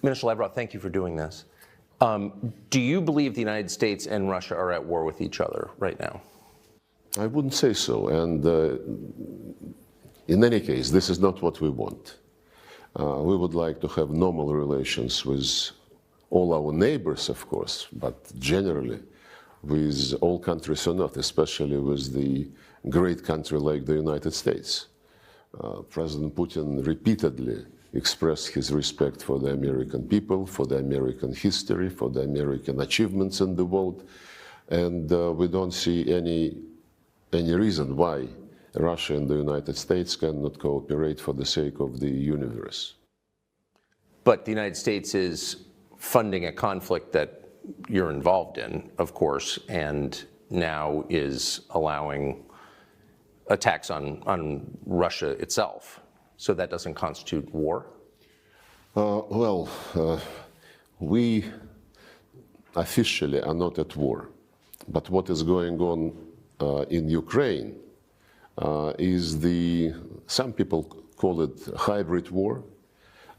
Minister Lavrov, thank you for doing this. Do you believe the United States and Russia are at war with each other right now? I wouldn't say so. And in any case, this is not what we want. We would like to have normal relations with all our neighbors, of course, but generally with all countries on earth, especially with the great country like the United States. President Putin repeatedly expressed his respect for the American people, for the American history, for the American achievements in the world, and we don't see any reason why Russia and the United States cannot cooperate for the sake of the universe. But the United States is funding a conflict that you're involved in, of course, and now is allowing attacks on Russia itself. So that doesn't constitute war? We officially are not at war. But what is going on in Ukraine is some people call it hybrid war.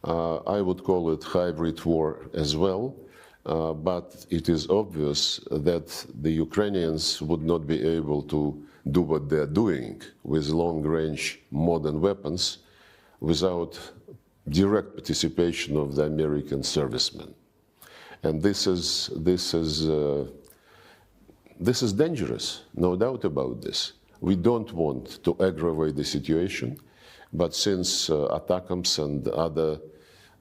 I would call it hybrid war as well. But it is obvious that the Ukrainians would not be able to do what they're doing with long-range modern weapons without direct participation of the American servicemen. And this is dangerous, no doubt about this. We don't want to aggravate the situation, but since ATACMS and other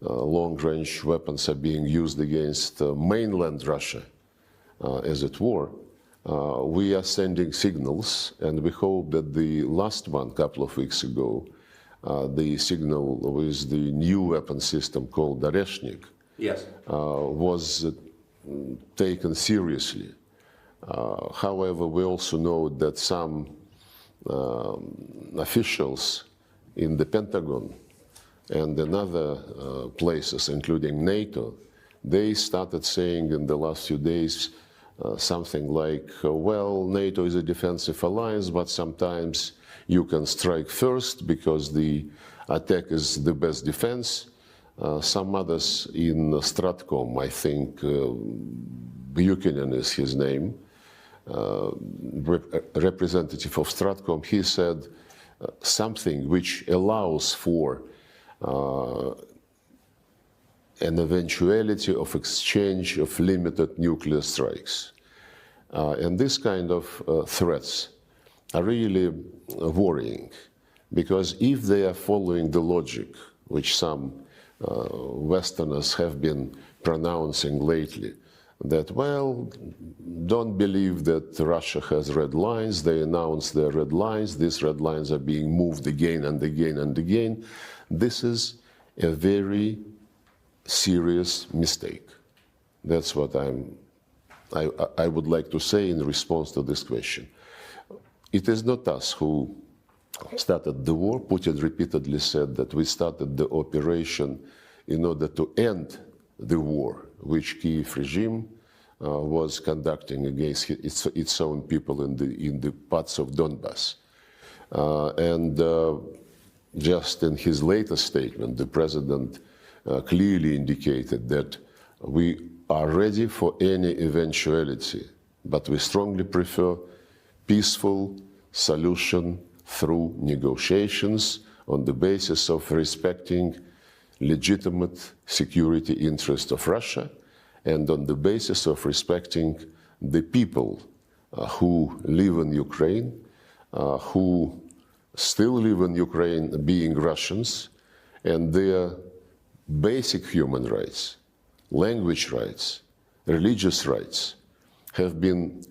long-range weapons are being used against mainland Russia, as it were, we are sending signals, and we hope that the last one, a couple of weeks ago, the signal with the new weapon system called Oreshnik, yes, was taken seriously. However, we also know that some officials in the Pentagon and in other places, including NATO, they started saying in the last few days something like, well, NATO is a defensive alliance, but sometimes you can strike first because the attack is the best defense. Some others in Stratcom, I think Ukrainian is his name, representative of Stratcom, he said something which allows for an eventuality of exchange of limited nuclear strikes. And this kind of threats are really worrying, because if they are following the logic which some Westerners have been pronouncing lately, that, well, don't believe that Russia has red lines, they announce their red lines, these red lines are being moved again and again and again, this is a very serious mistake. That's what I would like to say in response to this question. It is not us who started the war. Putin repeatedly said that we started the operation in order to end the war which Kiev regime was conducting against its own people in the parts of Donbass. Just in his latest statement, the president clearly indicated that we are ready for any eventuality, but we strongly prefer peaceful solution through negotiations on the basis of respecting legitimate security interests of Russia and on the basis of respecting the people who live in Ukraine, who still live in Ukraine being Russians, and their basic human rights, language rights, religious rights have been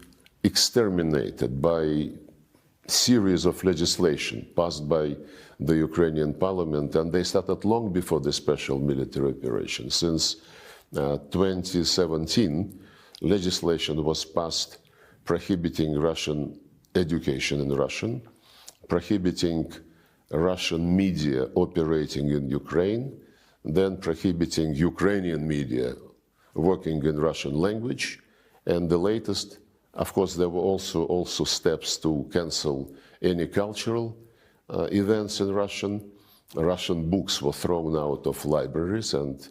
exterminated by series of legislation passed by the Ukrainian parliament, and they started long before the special military operation. Since 2017, legislation was passed prohibiting Russian education in Russian, prohibiting Russian media operating in Ukraine, then prohibiting Ukrainian media working in Russian language, and the latest, of course, there were also steps to cancel any cultural events in Russian. Russian books were thrown out of libraries, and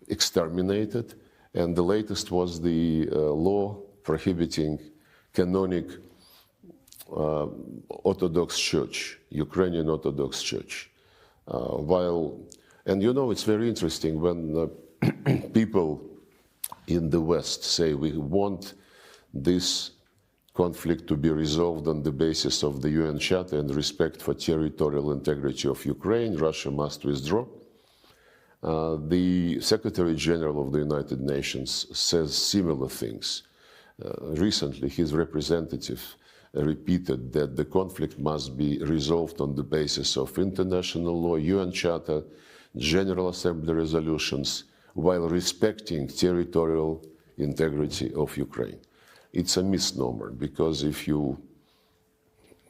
exterminated. And the latest was the law prohibiting canonic Orthodox Church, Ukrainian Orthodox Church. And you know, it's very interesting when people in the West say we want this conflict to be resolved on the basis of the UN Charter and respect for territorial integrity of Ukraine, Russia must withdraw. The Secretary General of the United Nations says similar things. Recently, his representative repeated that the conflict must be resolved on the basis of international law, UN Charter, General Assembly resolutions, while respecting territorial integrity of Ukraine. It's a misnomer, because if you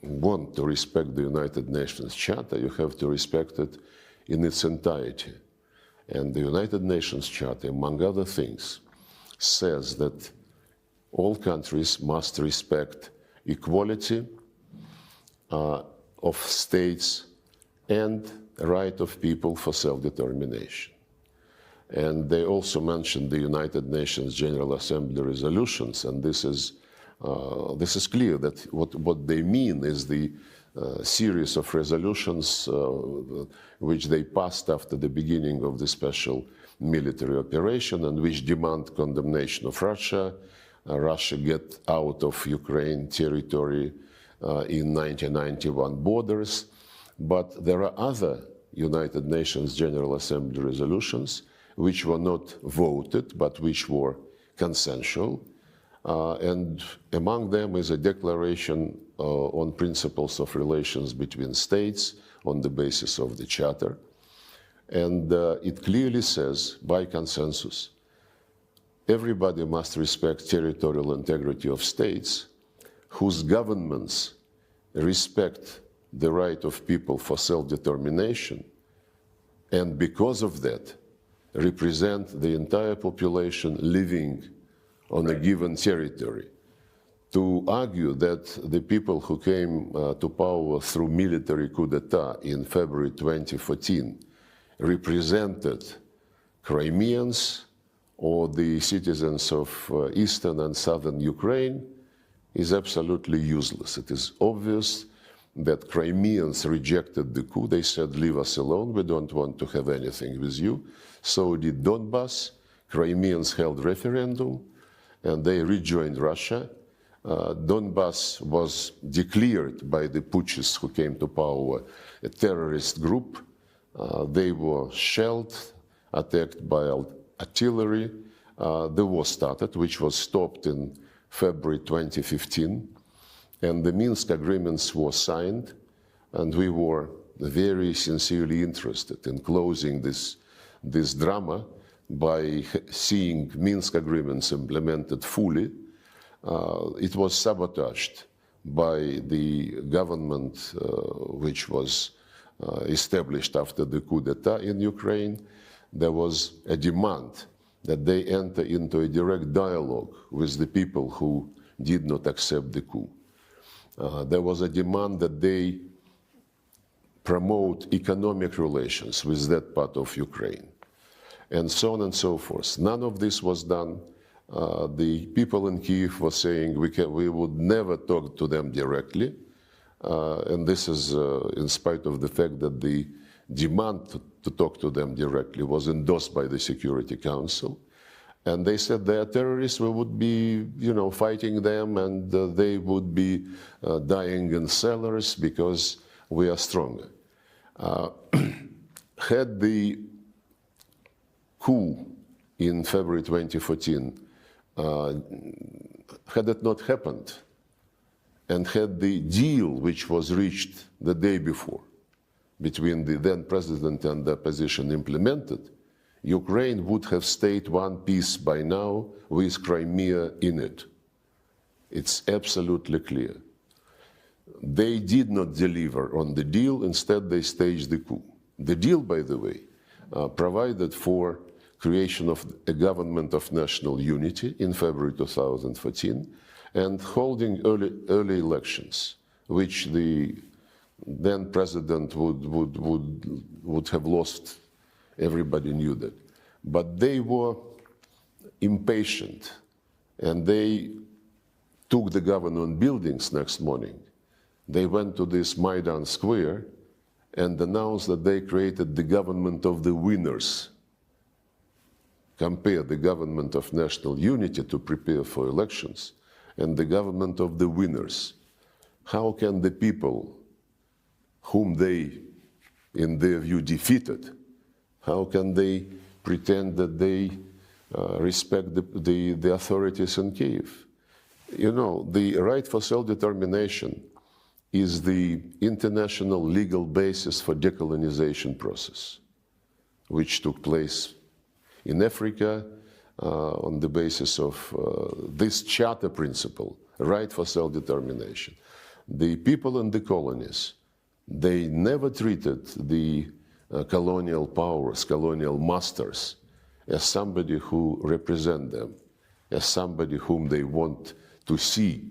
want to respect the United Nations Charter, you have to respect it in its entirety. And the United Nations Charter, among other things, says that all countries must respect equality of states and right of people for self-determination. And they also mentioned the United Nations General Assembly resolutions, and this is clear that what they mean is the series of resolutions which they passed after the beginning of the special military operation, and which demand condemnation of Russia, Russia get out of Ukraine territory in 1991 borders. But there are other United Nations General Assembly resolutions which were not voted, but which were consensual. And among them is a declaration on principles of relations between states on the basis of the Charter. And it clearly says, by consensus, everybody must respect territorial integrity of states whose governments respect the right of people for self-determination, and because of that, represent the entire population living on a given territory. To argue that the people who came to power through military coup d'etat in February 2014 represented Crimeans or the citizens of eastern and southern Ukraine is absolutely useless. It is obvious that Crimeans rejected the coup. They said, leave us alone, we don't want to have anything with you. So did Donbass. Crimeans held referendum, and they rejoined Russia. Donbass was declared by the putschists who came to power a terrorist group. They were shelled, attacked by artillery. The war started, which was stopped in February 2015. And the Minsk agreements were signed, and we were very sincerely interested in closing this drama by seeing Minsk agreements implemented fully. It was sabotaged by the government which was established after the coup d'etat in Ukraine. There was a demand that they enter into a direct dialogue with the people who did not accept the coup. There was a demand that they promote economic relations with that part of Ukraine, and so on and so forth. None of this was done. The people in Kyiv were saying we would never talk to them directly, and this is in spite of the fact that the demand to talk to them directly was endorsed by the Security Council. And they said they are terrorists, we would be, fighting them, and they would be dying in cellars because we are stronger. Had the coup in February 2014, had it not happened, and had the deal which was reached the day before between the then president and the opposition implemented, Ukraine would have stayed one piece by now with Crimea in it. It's absolutely clear. They did not deliver on the deal, instead they staged the coup. The deal, by the way, provided for creation of a government of national unity in February 2014 and holding early elections, which the then president would have lost Everybody knew that. But they were impatient, and they took the government buildings next morning. They went to this Maidan Square and announced that they created the government of the winners. Compare the government of national unity to prepare for elections and the government of the winners. How can the people whom they, in their view, defeated, how can they pretend that they respect the authorities in Kiev? You know, the right for self-determination is the international legal basis for decolonization process, which took place in Africa on the basis of this charter principle, right for self-determination. The people in the colonies, they never treated the colonial powers, colonial masters, as somebody who represent them, as somebody whom they want to see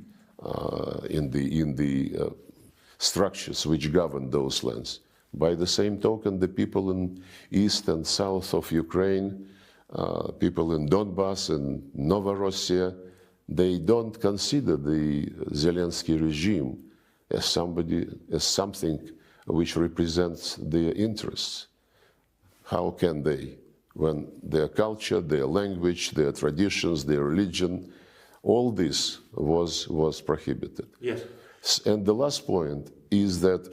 in the structures which govern those lands. By the same token, the people in east and south of Ukraine, people in Donbass and Novorossiya, they don't consider the Zelensky regime as something which represents their interests. How can they, when their culture, their language, their traditions, their religion, all this was prohibited? Yes. And the last point is that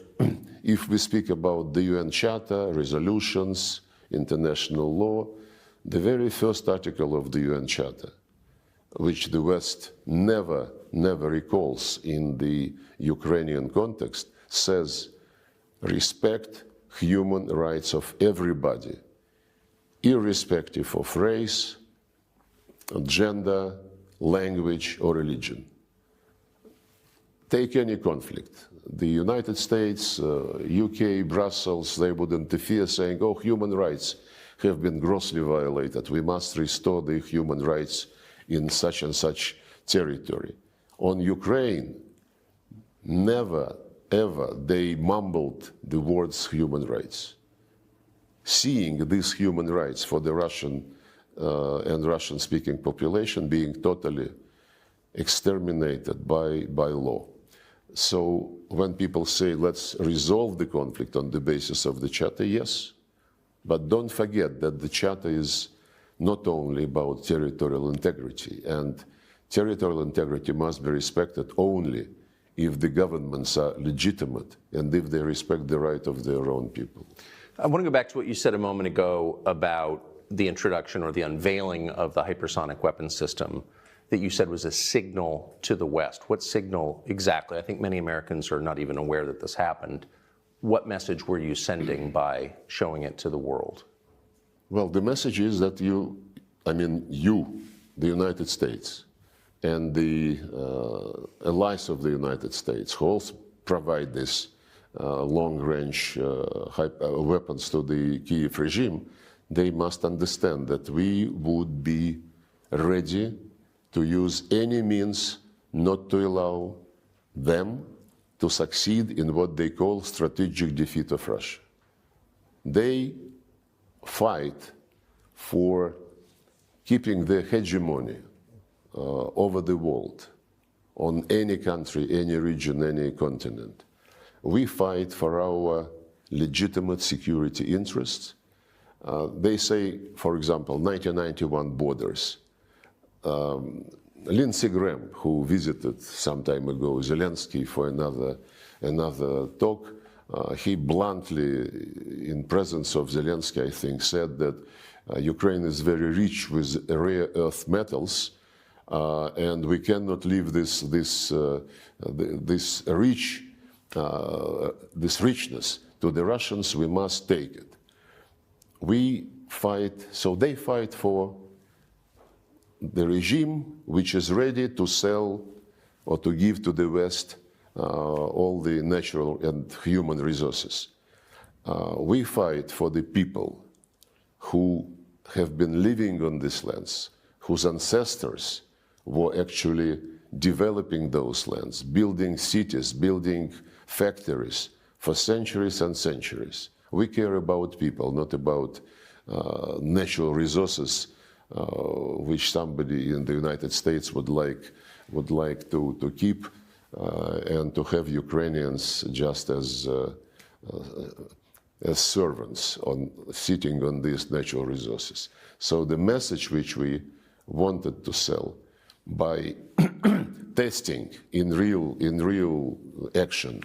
if we speak about the UN Charter, resolutions, international law, the very first article of the UN Charter, which the West never recalls in the Ukrainian context, says respect human rights of everybody, irrespective of race, gender, language, or religion. Take any conflict. The United States, UK, Brussels, they would interfere saying, oh, human rights have been grossly violated. We must restore the human rights in such and such territory. On Ukraine, never, ever they mumbled the words human rights. Seeing these human rights for the Russian and Russian-speaking population being totally exterminated by law. So when people say, let's resolve the conflict on the basis of the Charter, yes, but don't forget that the Charter is not only about territorial integrity, and territorial integrity must be respected only if the governments are legitimate and if they respect the right of their own people. I want to go back to what you said a moment ago about the introduction or the unveiling of the hypersonic weapon system that you said was a signal to the West. What signal exactly? I think many Americans are not even aware that this happened. What message were you sending by showing it to the world? Well, the message is that you, the United States, and the allies of the United States, who also provide this long-range weapons to the Kiev regime, they must understand that we would be ready to use any means not to allow them to succeed in what they call strategic defeat of Russia. They fight for keeping their hegemony over the world, on any country, any region, any continent. We fight for our legitimate security interests. They say, for example, 1991 borders. Lindsey Graham, who visited some time ago Zelensky for another talk, he bluntly, in presence of Zelensky, I think, said that Ukraine is very rich with rare earth metals, and we cannot leave this richness to the Russians. We must take it. We fight, so they fight for the regime which is ready to sell or to give to the West all the natural and human resources. We fight for the people who have been living on these lands, whose ancestors were actually developing those lands, building cities, building factories for centuries and centuries. We care about people, not about natural resources which somebody in the United States would like to keep and to have Ukrainians just as servants sitting on these natural resources. So the message which we wanted to sell by testing in real action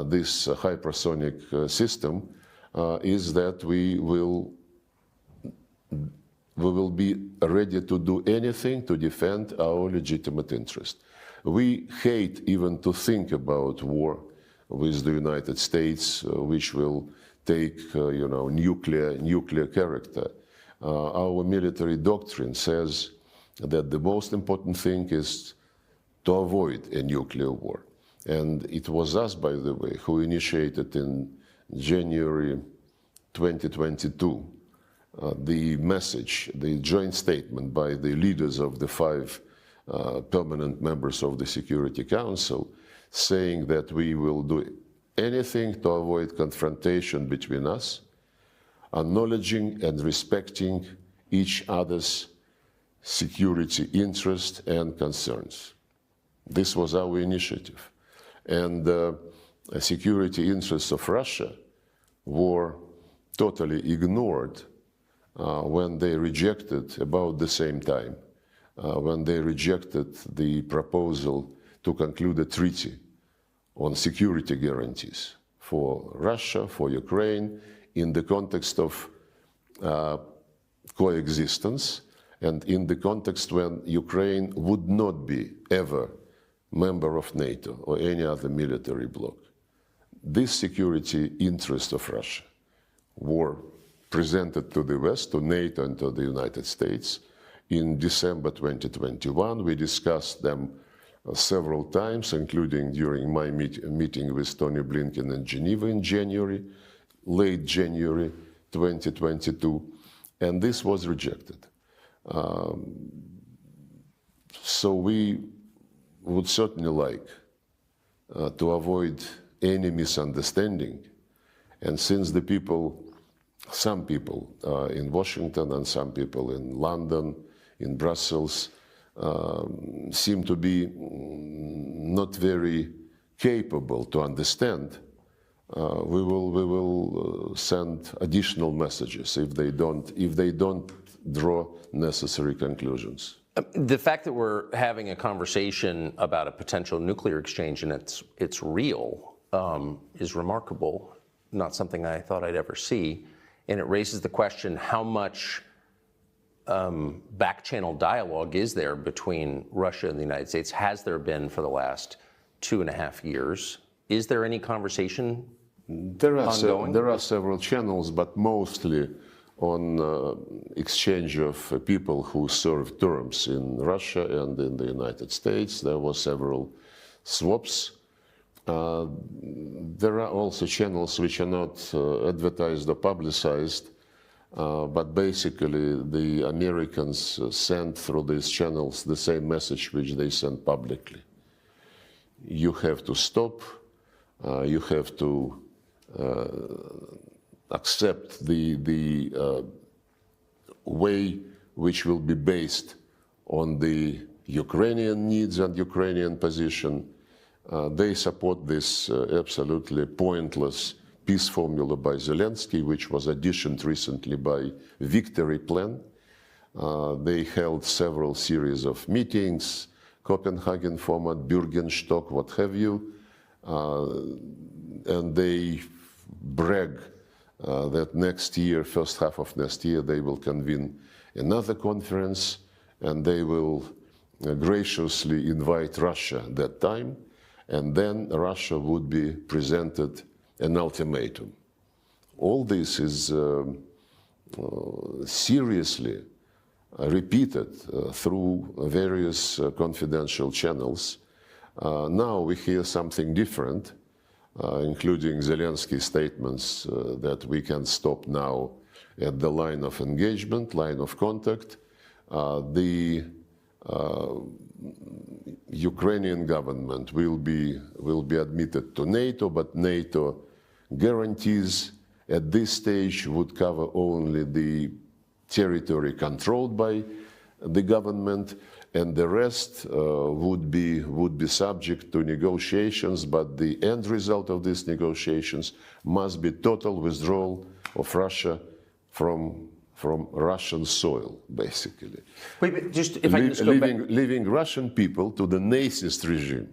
this hypersonic system is that we will be ready to do anything to defend our legitimate interest. We hate even to think about war with the United States, which will take, nuclear character. Our military doctrine says that the most important thing is to avoid a nuclear war. And it was us, by the way, who initiated in January 2022 the message, the joint statement by the leaders of the 5 permanent members of the Security Council, saying that we will do anything to avoid confrontation between us, acknowledging and respecting each other's security interests and concerns. This was our initiative. And the security interests of Russia were totally ignored when they rejected, about the same time, when they rejected the proposal to conclude a treaty on security guarantees for Russia, for Ukraine, in the context of coexistence and in the context when Ukraine would not be ever member of NATO or any other military bloc. This security interest of Russia were presented to the West, to NATO and to the United States. In December 2021, we discussed them several times, including during my meeting with Tony Blinken in Geneva in January, late January 2022, and this was rejected. So we would certainly like to avoid any misunderstanding, and since the people, some people in Washington and some people in London, in Brussels, seem to be not very capable to understand, we will send additional messages if they don't draw necessary conclusions. The fact that we're having a conversation about a potential nuclear exchange and it's real is remarkable, not something I thought I'd ever see. And it raises the question, how much back-channel dialogue is there between Russia and the United States? Has there been for the last 2.5 years? Is there any conversation ongoing? There are several channels, but mostly on exchange of people who served terms in Russia and in the United States. There were several swaps. There are also channels which are not advertised or publicized, but basically the Americans send through these channels the same message which they send publicly. You have to stop, you have to accept the way which will be based on the Ukrainian needs and Ukrainian position. They support this absolutely pointless peace formula by Zelensky, which was additioned recently by Victory Plan. They held several series of meetings, Copenhagen format, Bürgenstock, what have you, and they brag that next year, first half of next year, they will convene another conference and they will graciously invite Russia at that time, and then Russia would be presented an ultimatum. All this is seriously repeated through various confidential channels. Now we hear something different, including Zelensky's statements that we can stop now at the line of engagement, line of contact. The Ukrainian government will be admitted to NATO, but NATO guarantees at this stage would cover only the territory controlled by the government, and the rest would be subject to negotiations, but the end result of these negotiations must be total withdrawal of Russia from Russian soil, basically. Wait, but just if I can just go back. Leaving Russian people to the Nazist regime,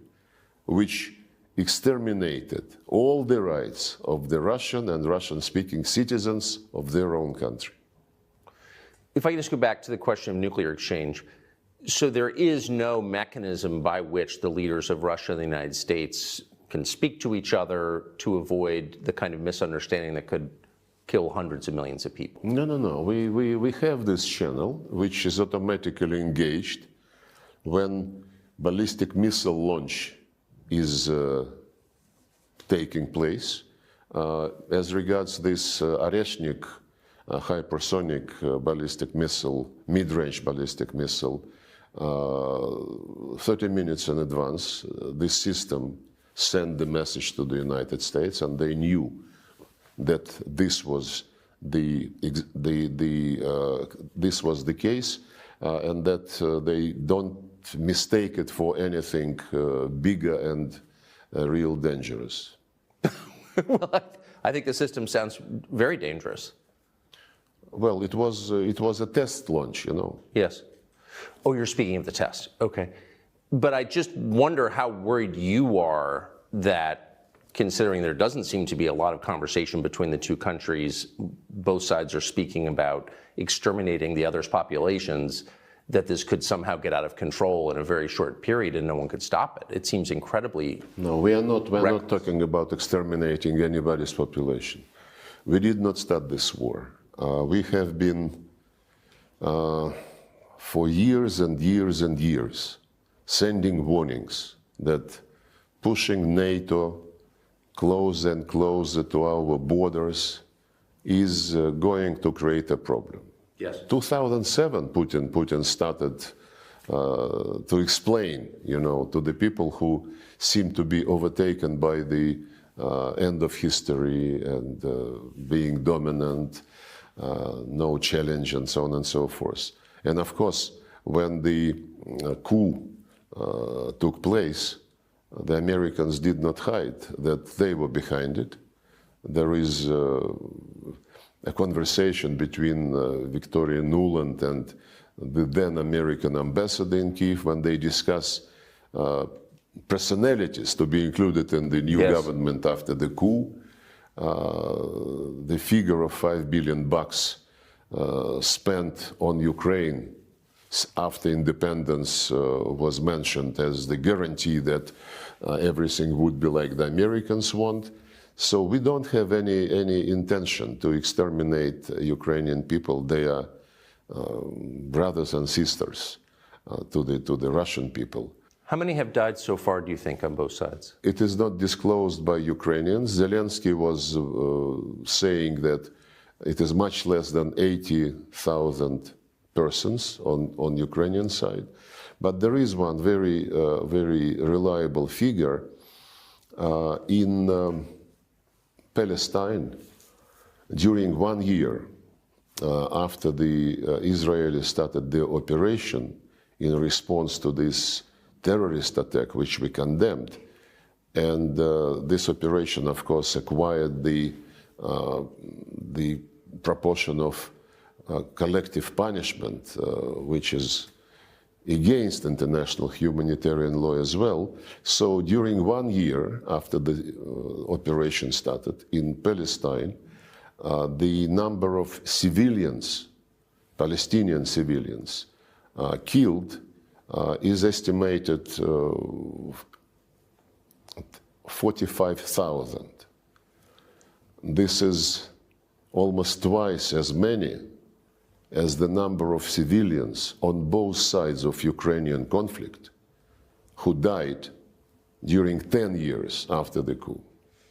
which exterminated all the rights of the Russian and Russian-speaking citizens of their own country. If I can just go back to the question of nuclear exchange. So there is no mechanism by which the leaders of Russia and the United States can speak to each other to avoid the kind of misunderstanding that could kill hundreds of millions of people? No. We have this channel, which is automatically engaged when ballistic missile launch is taking place. As regards this Oreshnik hypersonic ballistic missile, mid-range ballistic missile, 30 minutes in advance, this system sent the message to the United States, and they knew that this was the case, and that they don't mistake it for anything bigger and real dangerous. Well, I think the system sounds very dangerous. Well, it was a test launch, you know. Yes. Oh, you're speaking of the test. Okay. But I just wonder how worried you are that, considering there doesn't seem to be a lot of conversation between the two countries, both sides are speaking about exterminating the other's populations, that this could somehow get out of control in a very short period and no one could stop it. It seems incredibly... No, we're not talking about exterminating anybody's population. We did not start this war. We have been, for years and years and years, sending warnings that pushing NATO closer and closer to our borders is going to create a problem. Yes. 2007, Putin started to explain, you know, to the people who seem to be overtaken by the end of history and being dominant, no challenge, and so on and so forth. And of course, when the coup took place, the Americans did not hide that they were behind it. There is a conversation between Victoria Nuland and the then American ambassador in Kyiv when they discuss personalities to be included in the new government after the coup. The figure of $5 billion spent on Ukraine after independence was mentioned as the guarantee that everything would be like the Americans want. So we don't have any intention to exterminate Ukrainian people. They are brothers and sisters to the Russian people. How many have died so far, do you think, on both sides? It is not disclosed by Ukrainians. Zelensky was saying that it is much less than 80,000 persons on Ukrainian side. But there is one very reliable figure in Palestine. During 1 year after the Israelis started their operation in response to this terrorist attack, which we condemned, and this operation, of course, acquired the proportion of collective punishment, which is against international humanitarian law as well. So during 1 year after the operation started in Palestine, the number of civilians, Palestinian civilians, killed is estimated 45,000. This is almost twice as many as the number of civilians on both sides of Ukrainian conflict who died during 10 years after the coup.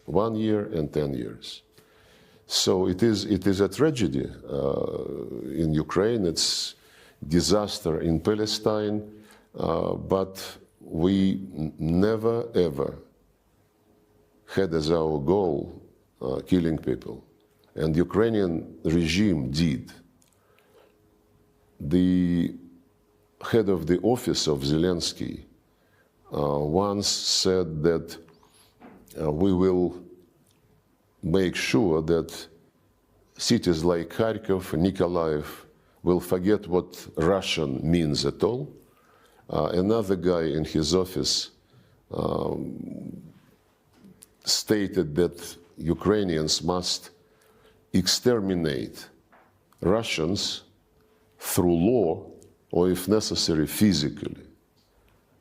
1 year and 10 years. So it is a tragedy in Ukraine, it's disaster in Palestine, but we never ever had as our goal killing people. and Ukrainian regime did. The head of the office of Zelensky once said that we will make sure that cities like Kharkov, Nikolaev will forget what Russian means at all. Another guy in his office stated that Ukrainians must exterminate Russians through law or, if necessary, physically.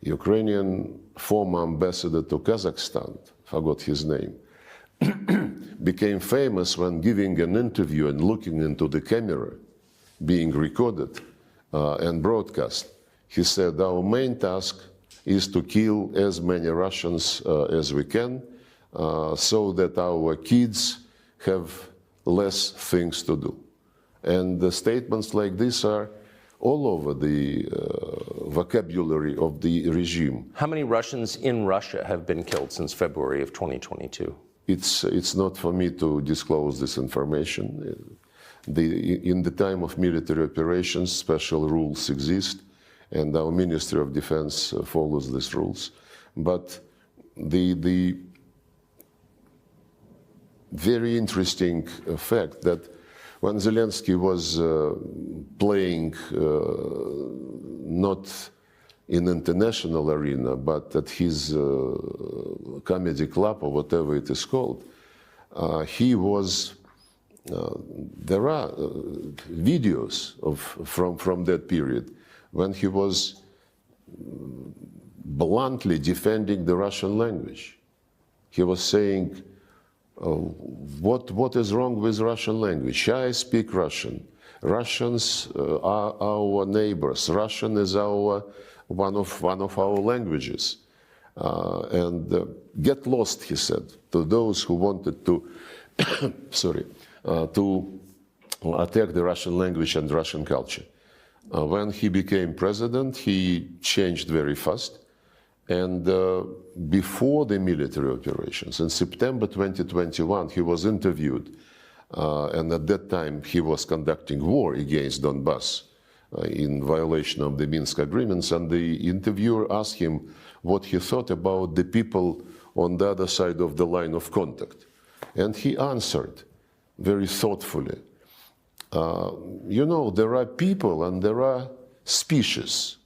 Ukrainian former ambassador to Kazakhstan, forgot his name, became famous when giving an interview and looking into the camera, being recorded and broadcast. He said, our main task is to kill as many Russians as we can so that our kids have less things to do. And the statements like this are all over the vocabulary of the regime. How many Russians in Russia have been killed since February of 2022? It's not for me to disclose this information. In the time of military operations, special rules exist, and our Ministry of Defense follows these rules. But the very interesting fact that when Zelensky was playing not in international arena, but at his comedy club or whatever it is called, he was. There are videos from that period when he was bluntly defending the Russian language. He was saying, what is wrong with Russian language? I speak Russian. Russians are our neighbors. Russian is one of our languages. Get lost, he said, to those who wanted to, to attack the Russian language and Russian culture. When he became president, he changed very fast. And before the military operations, in September 2021, he was interviewed. And at that time, he was conducting war against Donbass in violation of the Minsk agreements. And the interviewer asked him what he thought about the people on the other side of the line of contact. And he answered very thoughtfully, you know, there are people and there are species.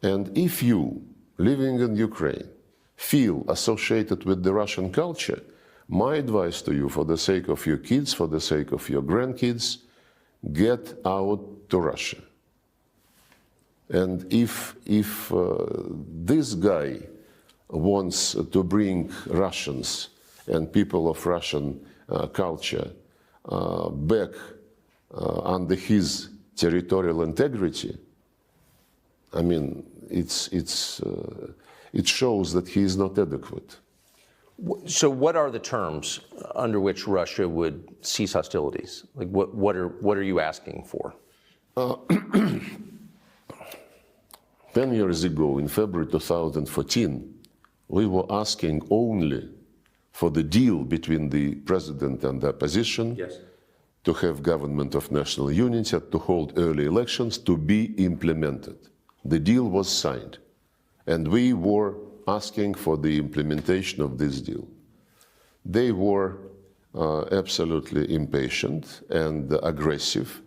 And if you, living in Ukraine, feel associated with the Russian culture, my advice to you, for the sake of your kids, for the sake of your grandkids, get out to Russia. And if this guy wants to bring Russians and people of Russian culture back under his territorial integrity, I mean, it shows that he is not adequate. So what are the terms under which Russia would cease hostilities? Like what are you asking for? 10 years ago, in February 2014, we were asking only for the deal between the president and the opposition, yes, to have government of national unity, to hold early elections, to be implemented. The deal was signed, and we were asking for the implementation of this deal. They were absolutely impatient and aggressive,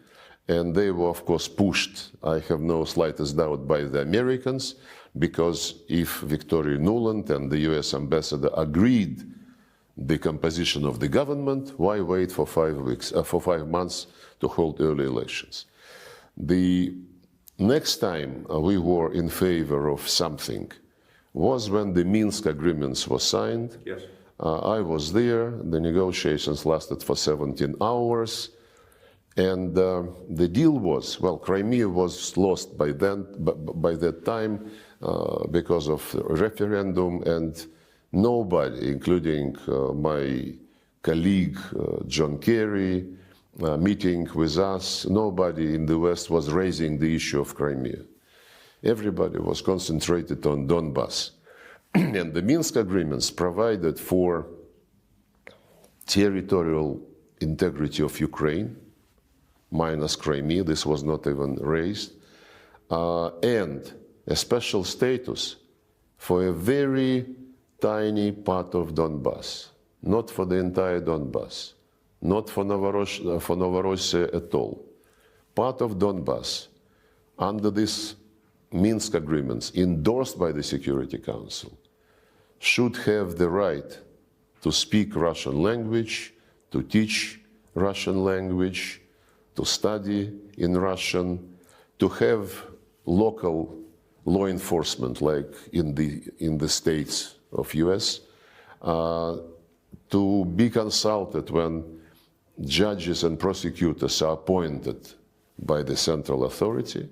and they were, of course, pushed, I have no slightest doubt, by the Americans, because if Victoria Nuland and the US ambassador agreed the composition of the government, why wait for 5 months to hold early elections? The next time we were in favor of something was when the Minsk agreements were signed. yes, I was there. The negotiations lasted for 17 hours. And the deal was, well, Crimea was lost by that time because of the referendum, and nobody, including my colleague John Kerry, meeting with us, nobody in the West was raising the issue of Crimea. Everybody was concentrated on Donbass. And the Minsk agreements provided for territorial integrity of Ukraine, minus Crimea, this was not even raised, and a special status for a very tiny part of Donbass, not for the entire Donbass, not for Novorossiya at all. Part of Donbass, under these Minsk agreements, endorsed by the Security Council, should have the right to speak Russian language, to teach Russian language, to study in Russian, to have local law enforcement like in the states of US, to be consulted when judges and prosecutors are appointed by the central authority,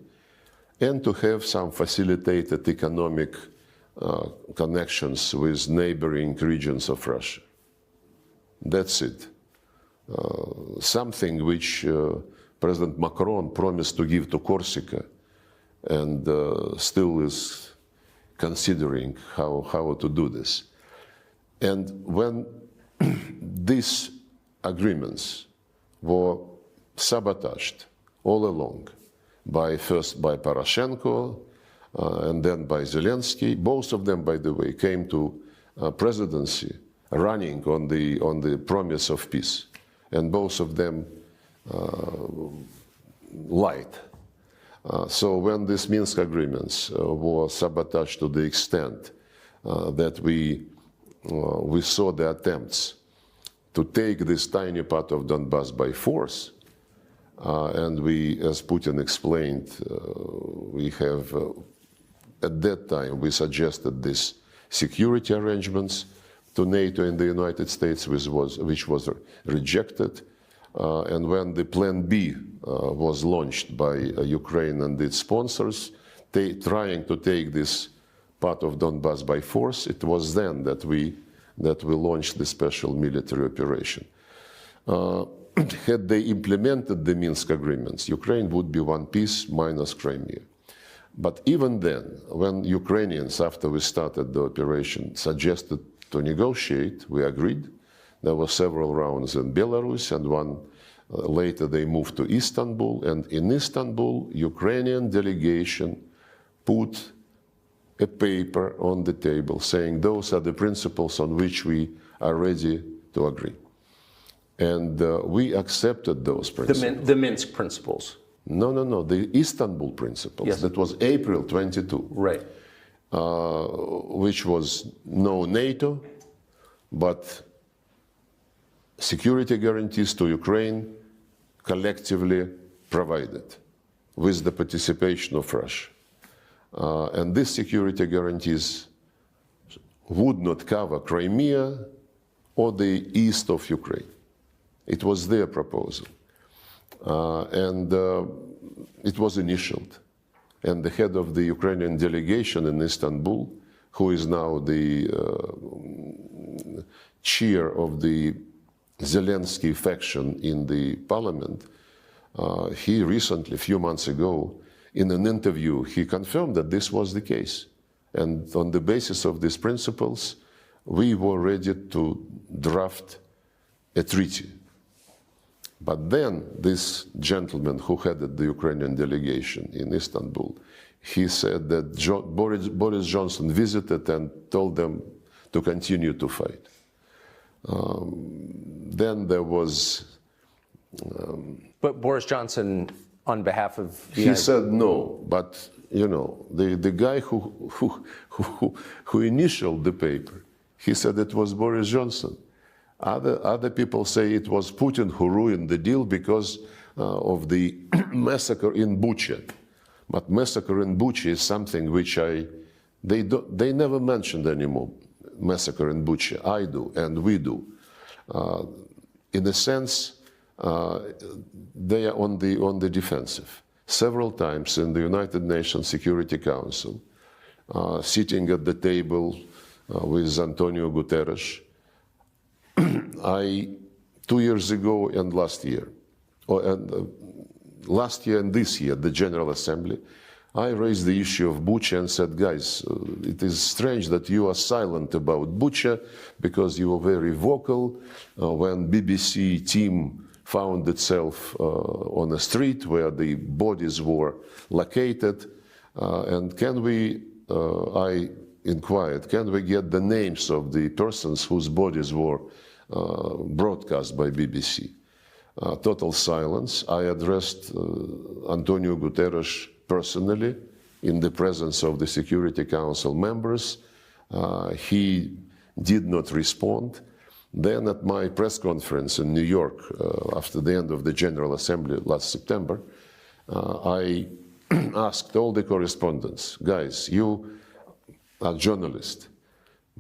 and to have some facilitated economic connections with neighboring regions of Russia. That's it. Something which President Macron promised to give to Corsica and still is considering how to do this. And when these agreements were sabotaged all along, first by Poroshenko and then by Zelensky, both of them, by the way, came to presidency running on the promise of peace, and both of them lied. So when these Minsk agreements were sabotaged to the extent that we saw the attempts to take this tiny part of Donbass by force, and we, as Putin explained, we have, at that time, we suggested these security arrangements to NATO and the United States, which was rejected. And when the Plan B was launched by Ukraine and its sponsors, trying to take this part of Donbass by force, it was then that we launched the special military operation. Had they implemented the Minsk agreements, Ukraine would be one piece minus Crimea. But even then, when Ukrainians, after we started the operation, suggested to negotiate, we agreed. There were several rounds in Belarus, and one later they moved to Istanbul. And in Istanbul, Ukrainian delegation put a paper on the table saying those are the principles on which we are ready to agree. And we accepted those principles. The Minsk principles. No, the Istanbul principles. Yes. That was April 22. Right. Which was no NATO, but security guarantees to Ukraine collectively provided with the participation of Russia. And these security guarantees would not cover Crimea or the east of Ukraine. It was their proposal. And it was initialed. And the head of the Ukrainian delegation in Istanbul, who is now the chair of the Zelensky faction in the parliament, he recently, a few months ago, in an interview, he confirmed that this was the case. And on the basis of these principles, we were ready to draft a treaty. But then this gentleman who headed the Ukrainian delegation in Istanbul, he said that Boris Johnson visited and told them to continue to fight. Then there was... But Boris Johnson, on behalf of the He said no, but you know, the guy who initialed the paper, he said it was Boris Johnson. Other people say it was Putin who ruined the deal because of the massacre in Bucha. But massacre in Bucha is something which they never mentioned anymore. Massacre in Bucha. I do, and we do. In a sense, they are on the defensive. Several times in the United Nations Security Council, sitting at the table with Antonio Guterres, 2 years ago and last year, last year and this year, the General Assembly, I raised the issue of Bucha and said, guys, it is strange that you are silent about Bucha because you were very vocal when BBC team found itself on a street where the bodies were located. And can we, I inquired, can we get the names of the persons whose bodies were broadcast by BBC? Total silence. I addressed Antonio Guterres personally in the presence of the Security Council members. He did not respond. Then at my press conference in New York after the end of the General Assembly last September, I asked all the correspondents, guys, you are journalists.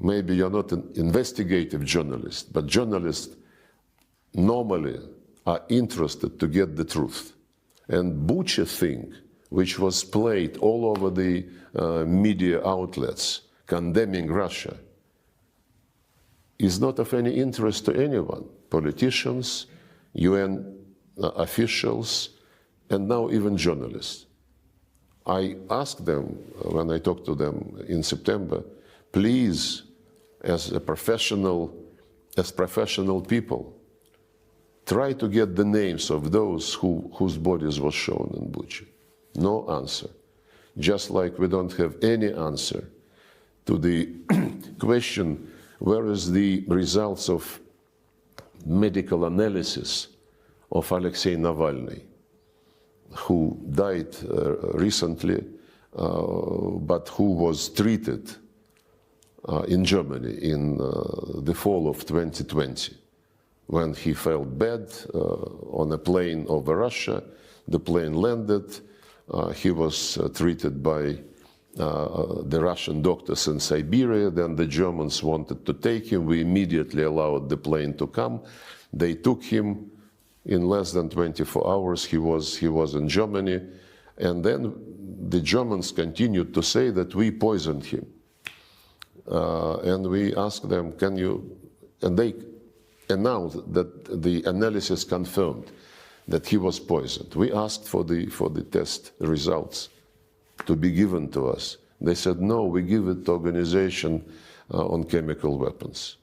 Maybe you're not an investigative journalist, but journalists normally are interested to get the truth. And Bucha thing, which was played all over the media outlets condemning Russia, is not of any interest to anyone. Politicians, UN officials, and now even journalists. I asked them, when I talked to them in September, please, as professional people, try to get the names of those whose bodies were shown in Bucha. No answer. Just like we don't have any answer to the question, where is the results of medical analysis of Alexei Navalny, who died recently, but who was treated in Germany in the fall of 2020. When he felt bad on a plane over Russia, the plane landed, he was treated by the Russian doctors in Siberia, then the Germans wanted to take him, we immediately allowed the plane to come. They took him, in less than 24 hours he was in Germany, and then the Germans continued to say that we poisoned him. And we asked them, can you, and they announced that the analysis confirmed that he was poisoned. We asked for the test results to be given to us. They said, no, we give it to Organization on Chemical Weapons.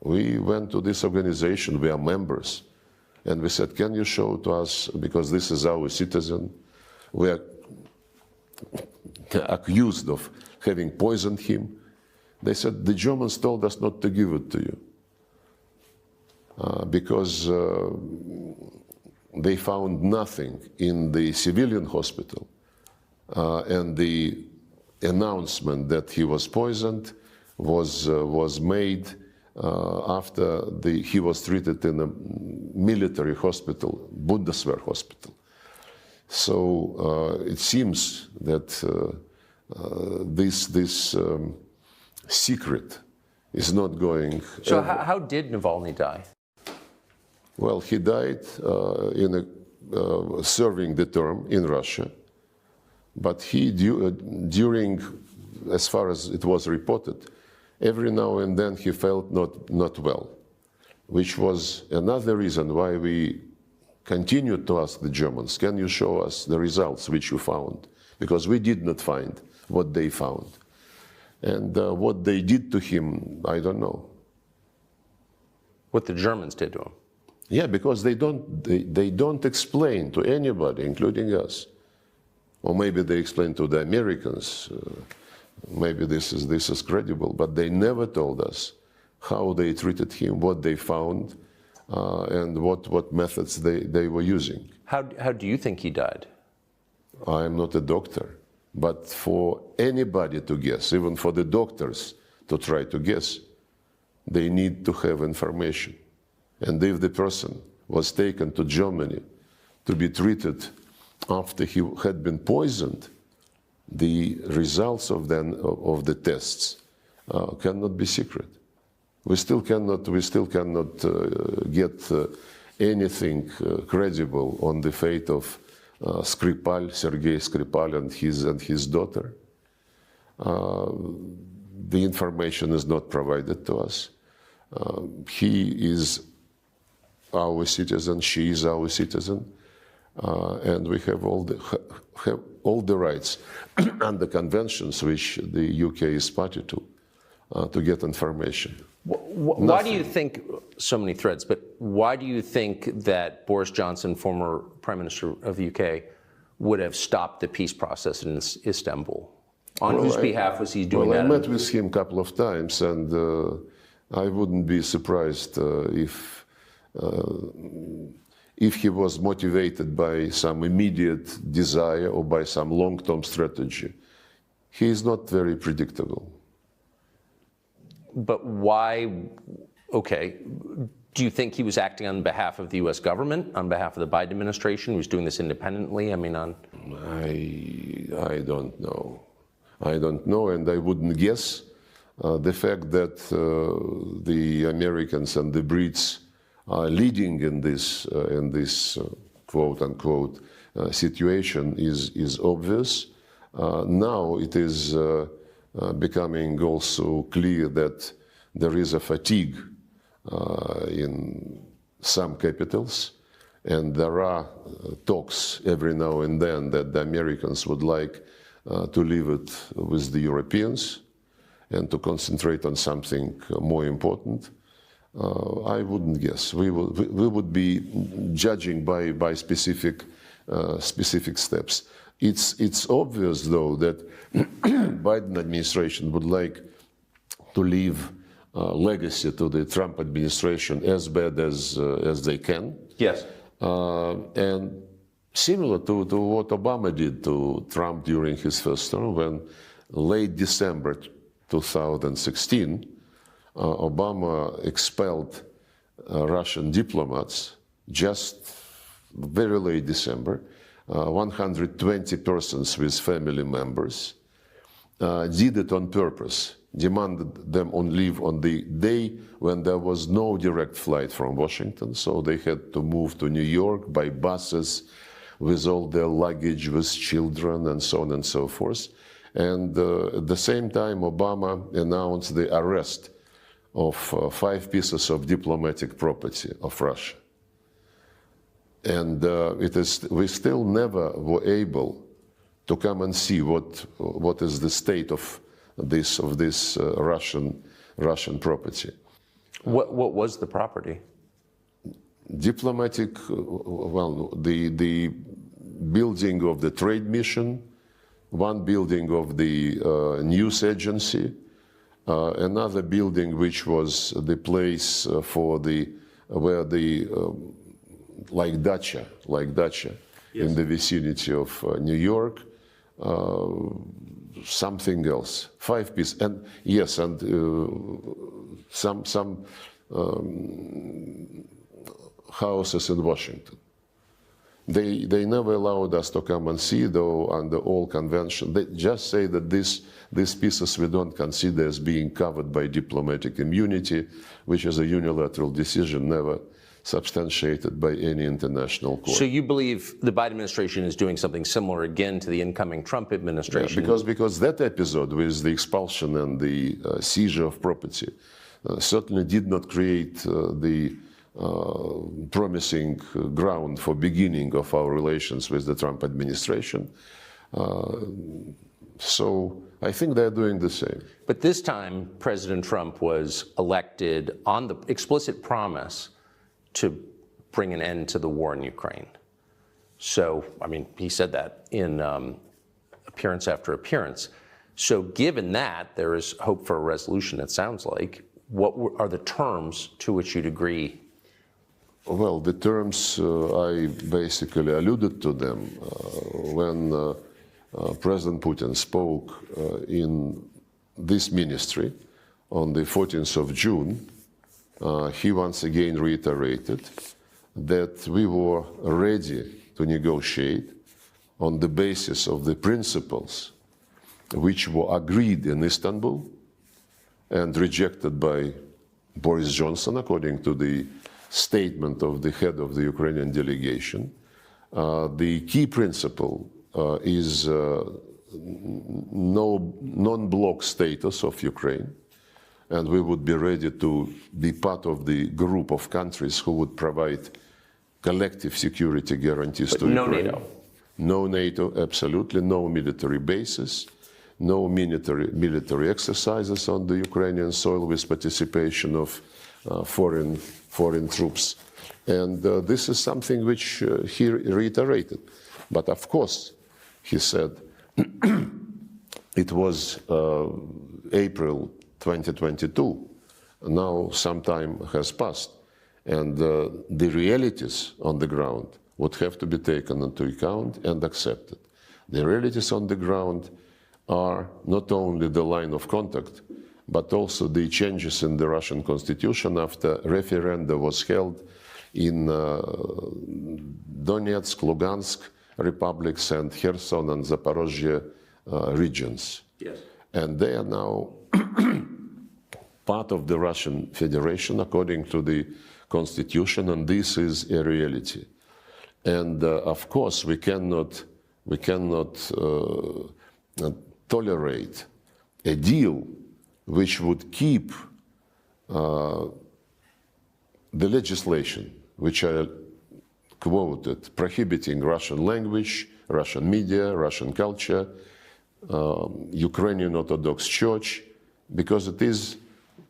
We went to this organization, we are members, and we said, can you show to us, because this is our citizen, we are accused of having poisoned him. They said, the Germans told us not to give it to you because they found nothing in the civilian hospital, and the announcement that he was poisoned was made after he was treated in a military hospital, Bundeswehr hospital. So it seems that this secret is not going. So how did Navalny die? Well, he died serving the term in Russia, but he, during, as far as it was reported, every now and then he felt not well, which was another reason why we continued to ask the Germans, can you show us the results which you found? Because we did not find what they found. And what they did to him, I don't know. What the Germans did to him? Yeah, because they don't explain to anybody, including us. Or maybe they explain to the Americans. Maybe this is credible, but they never told us how they treated him, what they found, and what methods they were using. How do you think he died? I am not a doctor, but for anybody to guess, even for the doctors to try to guess, they need to have information. And if the person was taken to Germany to be treated after he had been poisoned, the results of the tests cannot be secret. We still cannot get anything credible on the fate of Skripal, Sergey Skripal, and his daughter. The information is not provided to us. He is our citizen, she is our citizen. and we have all the rights and the conventions which the UK is party to get information. Why do you think, so many threads, but why do you think that Boris Johnson, former Prime Minister of the UK, would have stopped the peace process in Istanbul? On whose behalf was he doing that? I met with him a couple of times, and I wouldn't be surprised if he was motivated by some immediate desire or by some long-term strategy. He is not very predictable. But why, okay, do you think he was acting on behalf of the US government, on behalf of the Biden administration? He was doing this independently? I mean, I don't know. I don't know, and I wouldn't guess. The fact that the Americans and the Brits are leading in this quote-unquote situation is obvious. Now it is becoming also clear that there is a fatigue in some capitals, and there are talks every now and then that the Americans would like to leave it with the Europeans and to concentrate on something more important. I wouldn't guess. We would be judging by specific steps. It's obvious, though, that Biden administration would like to leave legacy to the Trump administration as bad as they can. yes. And similar to what Obama did to Trump during his first term, when late December 2016, Obama expelled Russian diplomats just very late December, 120 persons with family members, did it on purpose, demanded them on leave on the day when there was no direct flight from Washington, so they had to move to New York by buses with all their luggage, with children, and so on and so forth. And at the same time, Obama announced the arrest of 5 pieces of diplomatic property of Russia. And we still never were able to come and see what is the state of this Russian property. What was the property? Diplomatic, well, the building of the trade mission, one building of the news agency, another building which was the place where the like dacha yes. In the vicinity of New York, something else, 5 pieces, and yes, and some houses in Washington. They never allowed us to come and see, though, under all convention. They just say that these pieces we don't consider as being covered by diplomatic immunity, which is a unilateral decision, never substantiated by any international court. So you believe the Biden administration is doing something similar again to the incoming Trump administration? Yeah, because that episode with the expulsion and the seizure of property certainly did not create the promising ground for beginning of our relations with the Trump administration. So I think they're doing the same. But this time, President Trump was elected on the explicit promise to bring an end to the war in Ukraine. So, I mean, he said that in appearance after appearance. So given that, there is hope for a resolution, it sounds like. What are the terms to which you'd agree? Well, the terms, I basically alluded to them when President Putin spoke in this ministry on the 14th of June. He once again reiterated that we were ready to negotiate on the basis of the principles which were agreed in Istanbul and rejected by Boris Johnson, according to the statement of the head of the Ukrainian delegation. The key principle is no non-bloc status of Ukraine, and we would be ready to be part of the group of countries who would provide collective security guarantees But to no Ukraine. NATO. No NATO, absolutely. No military bases. No military exercises on the Ukrainian soil with participation of foreign troops. And this is something which he reiterated. But of course, he said, it was April 2022. Now some time has passed. And the realities on the ground would have to be taken into account and accepted. The realities on the ground are not only the line of contact, but also the changes in the Russian constitution after referendum was held in Donetsk, Lugansk republics and Kherson and Zaporozhye regions. Yes. And they are now part of the Russian Federation according to the constitution, and this is a reality. And of course, we cannot tolerate a deal which would keep the legislation, which I quoted, prohibiting Russian language, Russian media, Russian culture, Ukrainian Orthodox Church, because it is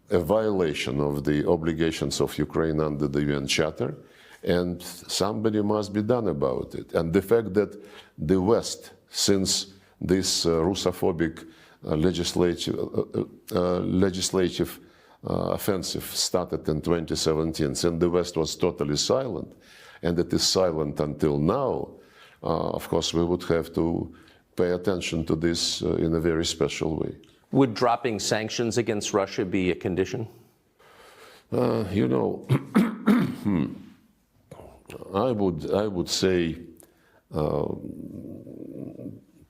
a violation of the obligations of Ukraine under the UN Charter, and somebody must be done about it. And the fact that the West, since this Russophobic legislative offensive started in 2017, and the West was totally silent, and it is silent until now, of course we would have to pay attention to this in a very special way. Would dropping sanctions against Russia be a condition? You know, I would say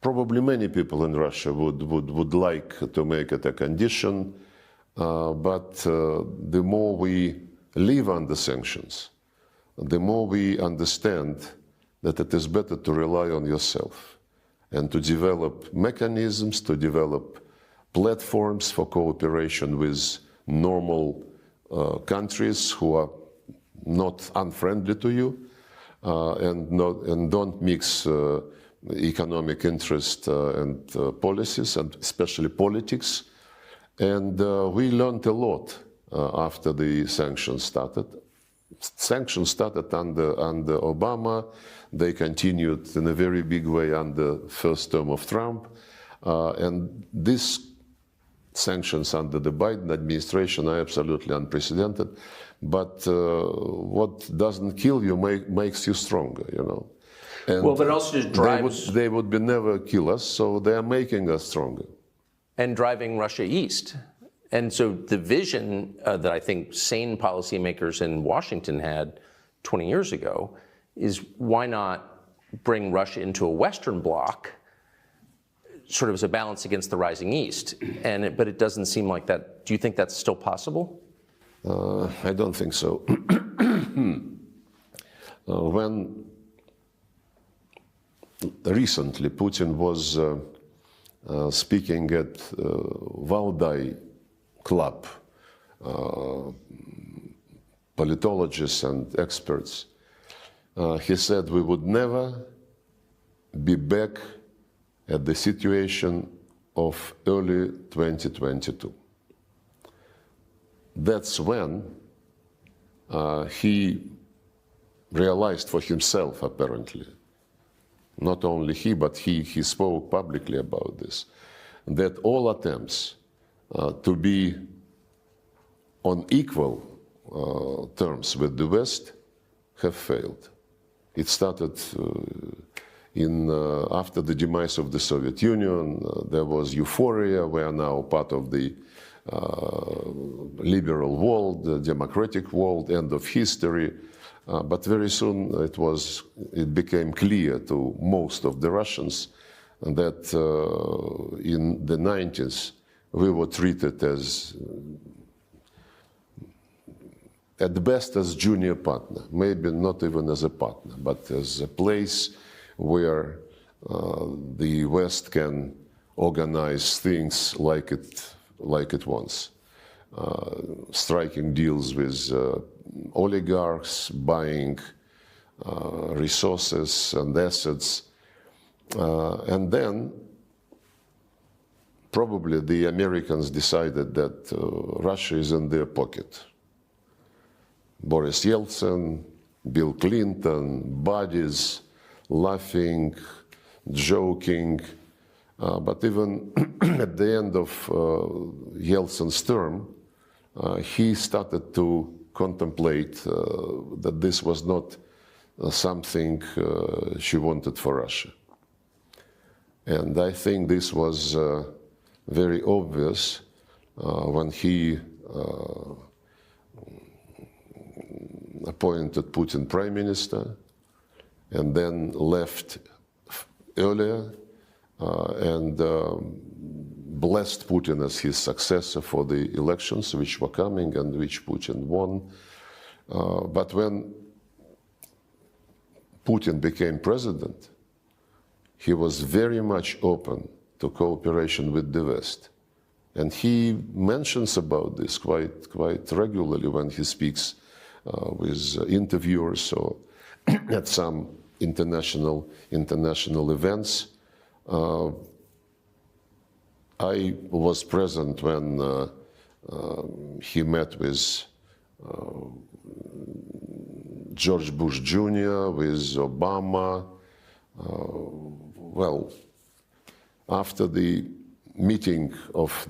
probably many people in Russia would like to make it a condition, but the more we live under sanctions, the more we understand that it is better to rely on yourself and to develop mechanisms, to develop platforms for cooperation with normal countries who are not unfriendly to you and don't mix economic interest and policies, and especially politics. And we learned a lot after the sanctions started. Sanctions started under Obama. They continued in a very big way under the first term of Trump. And these sanctions under the Biden administration are absolutely unprecedented. But what doesn't kill you makes you stronger, you know. And well, but it also just drives... They would be never kill us, so they are making us stronger. And driving Russia east. And so the vision that I think sane policymakers in Washington had 20 years ago is why not bring Russia into a Western bloc, sort of as a balance against the rising East? But it doesn't seem like that. Do you think that's still possible? I don't think so. When recently Putin was speaking at Valdai Club, politologists and experts, he said we would never be back at the situation of early 2022. That's when he realized for himself, apparently, not only he, but he spoke publicly about this, that all attempts to be on equal terms with the West have failed. It started after the demise of the Soviet Union. There was euphoria. We are now part of the liberal world, the democratic world, end of history. But very soon it became clear to most of the Russians that in the 90s we were treated as, at best, as junior partner, maybe not even as a partner, but as a place where the West can organize things like it wants, striking deals with oligarchs, buying resources and assets. And then probably the Americans decided that Russia is in their pocket. Boris Yeltsin, Bill Clinton, buddies, laughing, joking. But even at the end of Yeltsin's term, he started to contemplate that this was not something she wanted for Russia. And I think this was very obvious when he appointed Putin prime minister and then left earlier and blessed Putin as his successor for the elections which were coming and which Putin won. But when Putin became president, he was very much open to cooperation with the West. And he mentions about this quite regularly when he speaks with interviewers or at some international events. I was present when he met with George Bush Jr., with Obama. Well, after the meeting of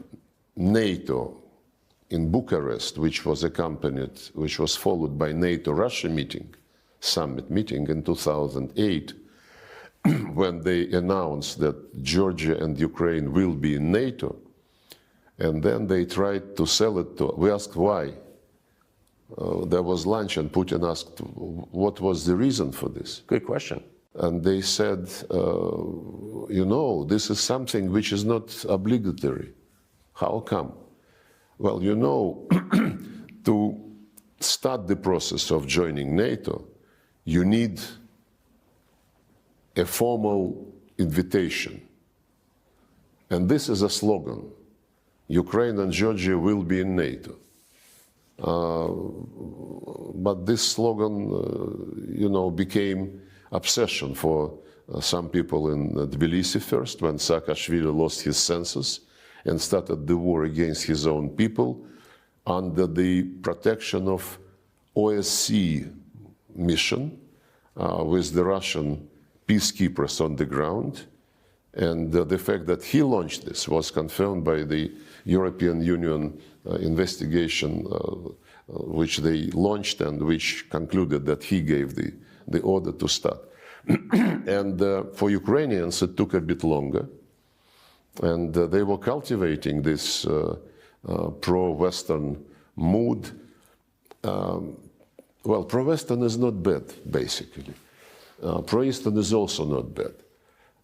NATO in Bucharest, which was followed by NATO-Russia summit meeting in 2008, when they announced that Georgia and Ukraine will be in NATO, and then they tried to sell it to, we asked why. There was lunch and Putin asked what was the reason for this. Good question. And they said, you know, this is something which is not obligatory. How come? Well, you know, to start the process of joining NATO, you need a formal invitation. And this is a slogan. Ukraine and Georgia will be in NATO. But this slogan, you know, became obsession for some people in Tbilisi first, when Saakashvili lost his senses and started the war against his own people under the protection of OSCE mission with the Russian peacekeepers on the ground. And the fact that he launched this was confirmed by the European Union investigation which they launched and which concluded that he gave the order to start. And for Ukrainians, it took a bit longer. And they were cultivating this pro-Western mood. Well, pro-Western is not bad, basically. Pro-Eastern is also not bad.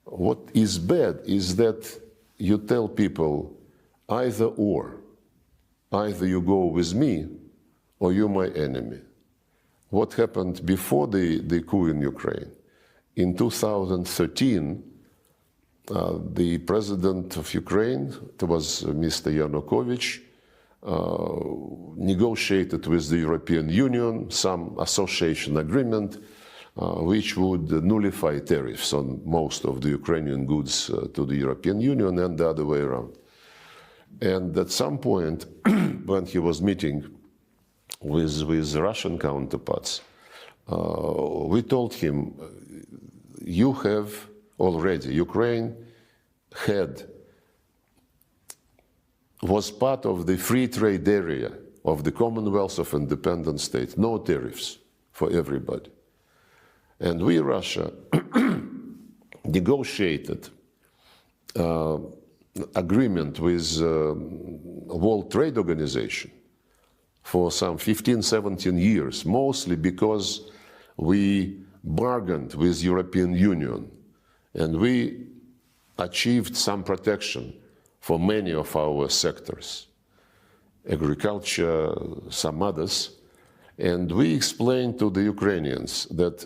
What is bad is that you tell people either or. Either you go with me or you're my enemy. What happened before the coup in Ukraine? In 2013, the president of Ukraine, it was Mr. Yanukovych, negotiated with the European Union some association agreement which would nullify tariffs on most of the Ukrainian goods to the European Union and the other way around. And at some point, when he was meeting with Russian counterparts, we told him, you have already, Ukraine was part of the free trade area of the Commonwealth of Independent States, no tariffs for everybody. And we, Russia, negotiated agreement with World Trade Organization for some 15, 17 years, mostly because we bargained with European Union and we achieved some protection for many of our sectors, agriculture, some others. And we explained to the Ukrainians that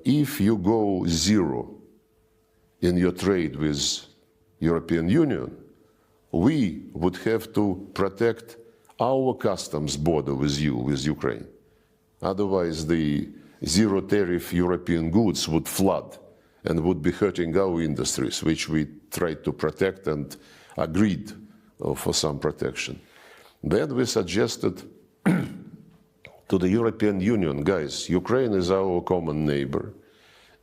if you go zero in your trade with European Union, we would have to protect our customs border with you, with Ukraine. Otherwise, the zero tariff European goods would flood and would be hurting our industries, which we tried to protect and agreed for some protection. Then we suggested to the European Union, guys, Ukraine is our common neighbor.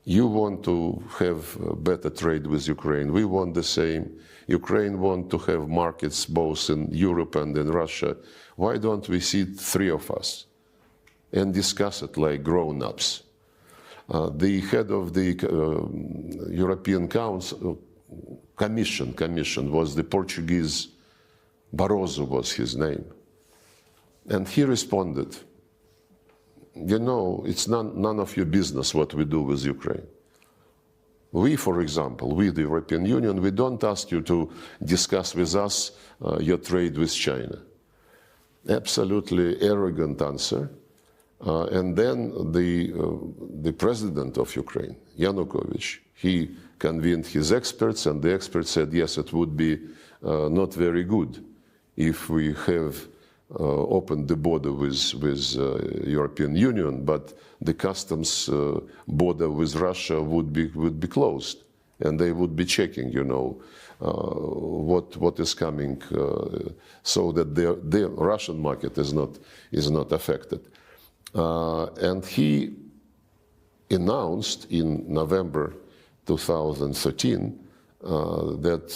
You want to have better trade with Ukraine. We want the same. Ukraine want to have markets both in Europe and in Russia. Why don't we sit three of us and discuss it like grown-ups? The head of the European Council, Commission was the Portuguese, Barroso was his name. And he responded, you know, it's none of your business what we do with Ukraine. We, for example, we, the European Union, we don't ask you to discuss with us your trade with China. Absolutely arrogant answer. And then the president of Ukraine, Yanukovych, he convened his experts, and the experts said, yes, it would be not very good if we have opened the border with European Union, but the customs border with Russia would be closed, and they would be checking, you know, what is coming, so that the Russian market is not affected. And he announced in November 2013 that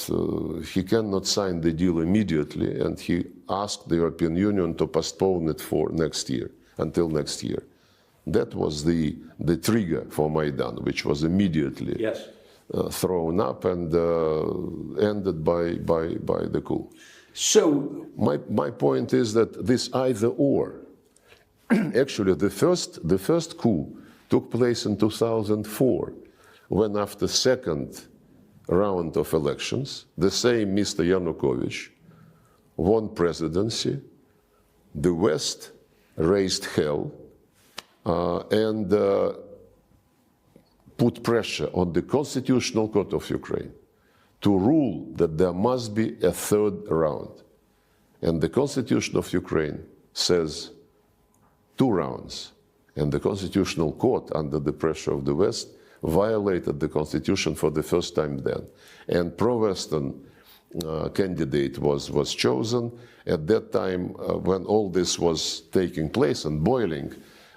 he cannot sign the deal immediately, and he asked the European Union to postpone it for next year, until next year. That was the trigger for Maidan, which was immediately thrown up and ended by the coup. So my point is that this either or. Actually, the first coup took place in 2004, when after second round of elections, the same Mr. Yanukovych won presidency, the West raised hell, and put pressure on the Constitutional Court of Ukraine to rule that there must be a third round. And the Constitution of Ukraine says 2 rounds. And the Constitutional Court, under the pressure of the West, violated the Constitution for the first time then. And pro-Western candidate was chosen. At that time, when all this was taking place and boiling,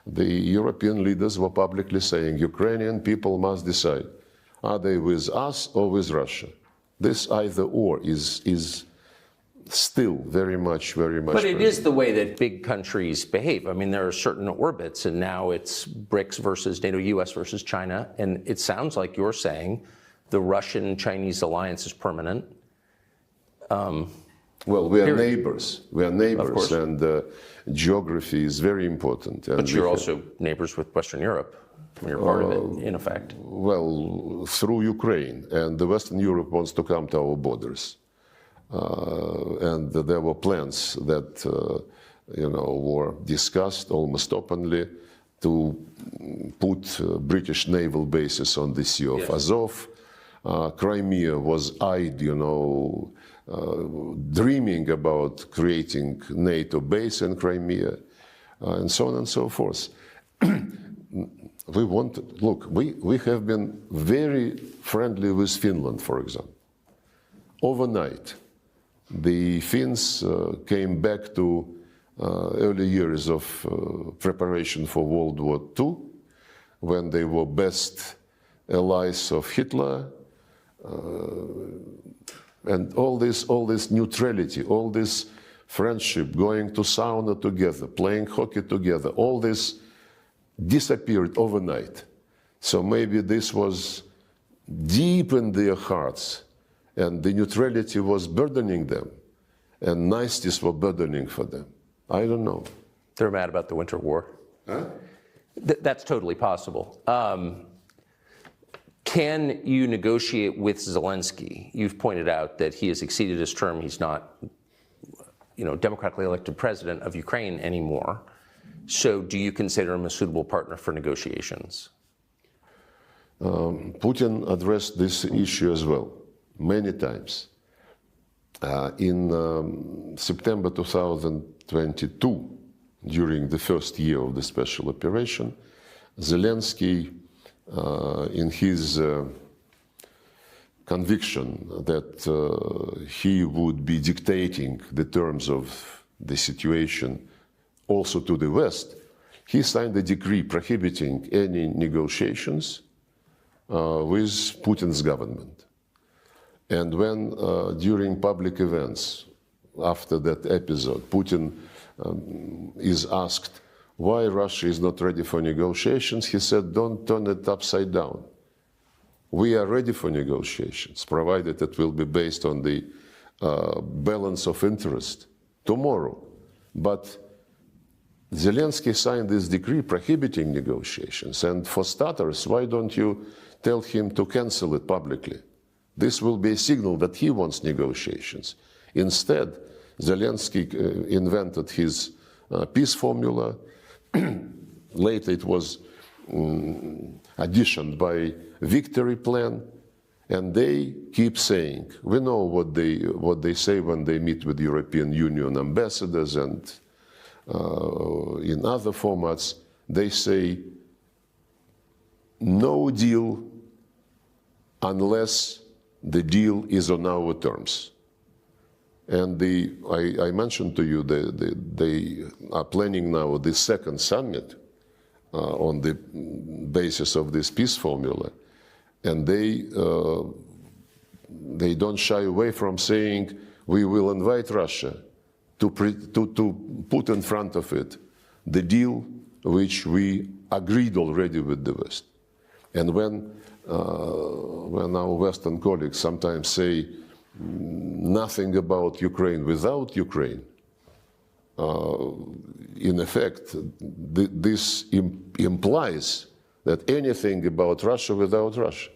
the European leaders were publicly saying, Ukrainian people must decide, are they with us or with Russia? This either or is still very much But present. it is the way that big countries behave. I mean, there are certain orbits, and now it's BRICS versus NATO, US versus China, and it sounds like you're saying the Russian-Chinese alliance is permanent. Well, we are neighbors. We are neighbors, and geography is very important. But you're also neighbors with Western Europe. You're part of it, in effect. Well, through Ukraine, and the Western Europe wants to come to our borders. And there were plans that, were discussed almost openly to put British naval bases on the Sea of Azov. Crimea was eyed, dreaming about creating NATO base in Crimea, and so on and so forth. We have been very friendly with Finland, for example. Overnight, the Finns came back to early years of preparation for World War II, when they were best allies of Hitler, and all this neutrality, all this friendship, going to sauna together, playing hockey together, all this disappeared overnight. So maybe this was deep in their hearts, and the neutrality was burdening them, and niceties were burdening for them. I don't know. They're mad about the Winter War. Huh? That's totally possible. Can you negotiate with Zelensky? You've pointed out that he has exceeded his term. He's not, democratically elected president of Ukraine anymore. So do you consider him a suitable partner for negotiations? Putin addressed this issue as well, many times. In September 2022, during the first year of the special operation, Zelensky, in his conviction that he would be dictating the terms of the situation also to the West, he signed a decree prohibiting any negotiations with Putin's government. And when, during public events, after that episode, Putin is asked why Russia is not ready for negotiations, he said, don't turn it upside down. We are ready for negotiations, provided it will be based on the balance of interest tomorrow. But Zelensky signed this decree prohibiting negotiations. And for starters, why don't you tell him to cancel it publicly? This will be a signal that he wants negotiations. Instead, Zelensky invented his peace formula. Later it was additioned by victory plan, and they keep saying, we know what they say when they meet with European Union ambassadors and in other formats, they say no deal unless the deal is on our terms. And I mentioned to you they are planning now the second summit on the basis of this peace formula. And they don't shy away from saying, we will invite Russia to put in front of it the deal which we agreed already with the West. And when our Western colleagues sometimes say nothing about Ukraine without Ukraine, in effect, this implies that anything about Russia without Russia,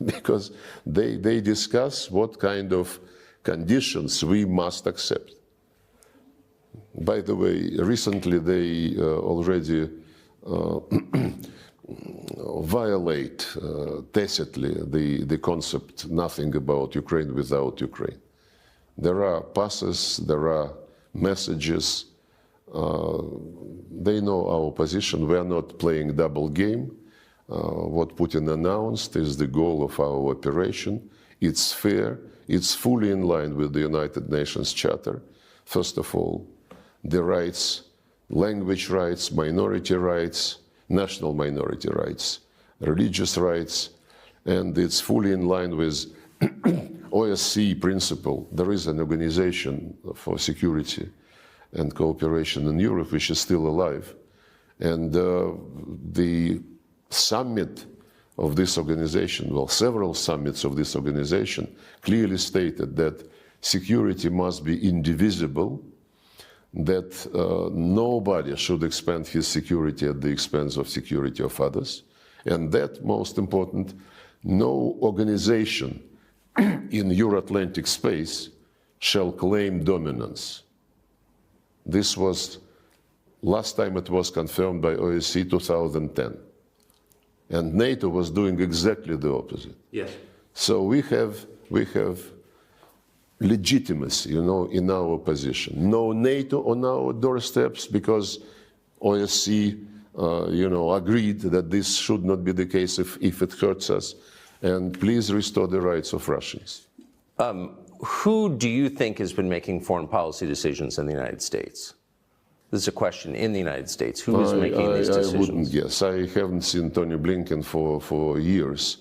because they discuss what kind of conditions we must accept. By the way, recently they already violate tacitly the concept nothing about Ukraine without Ukraine. There are passes, there are messages. They know our position. We are not playing double game. What Putin announced is the goal of our operation. It's fair. It's fully in line with the United Nations Charter. First of all, the rights, language rights, minority rights, national minority rights, religious rights, and it's fully in line with OSCE principle. There is an organization for security and cooperation in Europe which is still alive. And the summit of this organization, well, several summits of this organization clearly stated that security must be indivisible, that nobody should expand his security at the expense of security of others, and that, most important, no organization in Euro-Atlantic space shall claim dominance. This was, last time it was confirmed by OSCE 2010. And NATO was doing exactly the opposite. Yes. So we have legitimacy, you know, in our position. No NATO on our doorsteps because OSCE, you know, agreed that this should not be the case if it hurts us. And please restore the rights of Russians. Who do you think has been making foreign policy decisions in the United States? This is a question in the United States. Who is making these decisions? I wouldn't guess. I haven't seen Tony Blinken for years.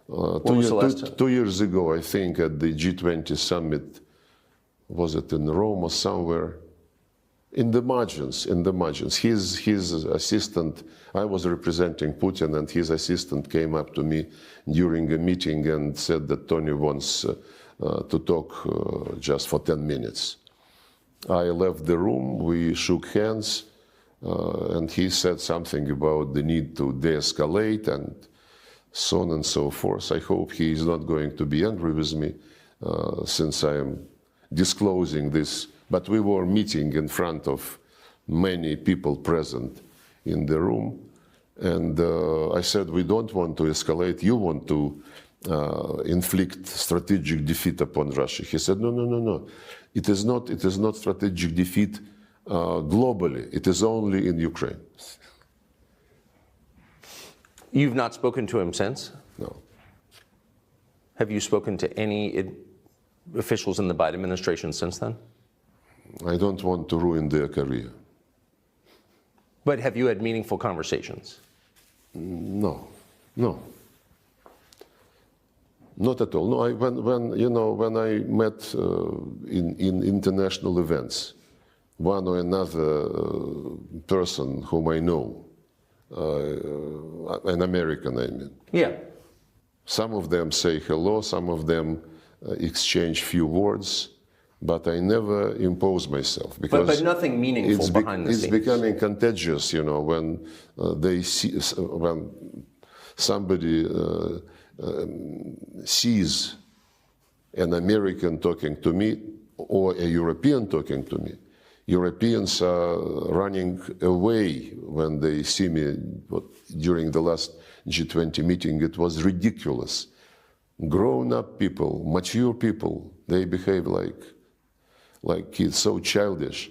When was the last time? 2 years ago, I think, at the G20 summit, was it in Rome or somewhere? In the margins, His assistant, I was representing Putin, and his assistant came up to me during a meeting and said that Tony wants to talk just for 10 minutes. I left the room, we shook hands, and he said something about the need to de-escalate and so on and so forth. I hope he is not going to be angry with me since I am disclosing this. But we were meeting in front of many people present in the room. And I said, we don't want to escalate. You want to inflict strategic defeat upon Russia. He said, no. It is not strategic defeat globally. It is only in Ukraine. You've not spoken to him since? No. Have you spoken to any officials in the Biden administration since then? I don't want to ruin their career. But have you had meaningful conversations? No, no. Not at all. No, when I met in international events, one or another person whom I know, an American, I mean. Yeah. Some of them say hello, some of them exchange few words, but I never impose myself because but nothing meaningful behind the scenes. It's becoming contagious, when they see when somebody sees an American talking to me or a European talking to me. Europeans are running away when they see me. During the last G20 meeting, it was ridiculous. Grown-up people, mature people, they behave like kids, so childish,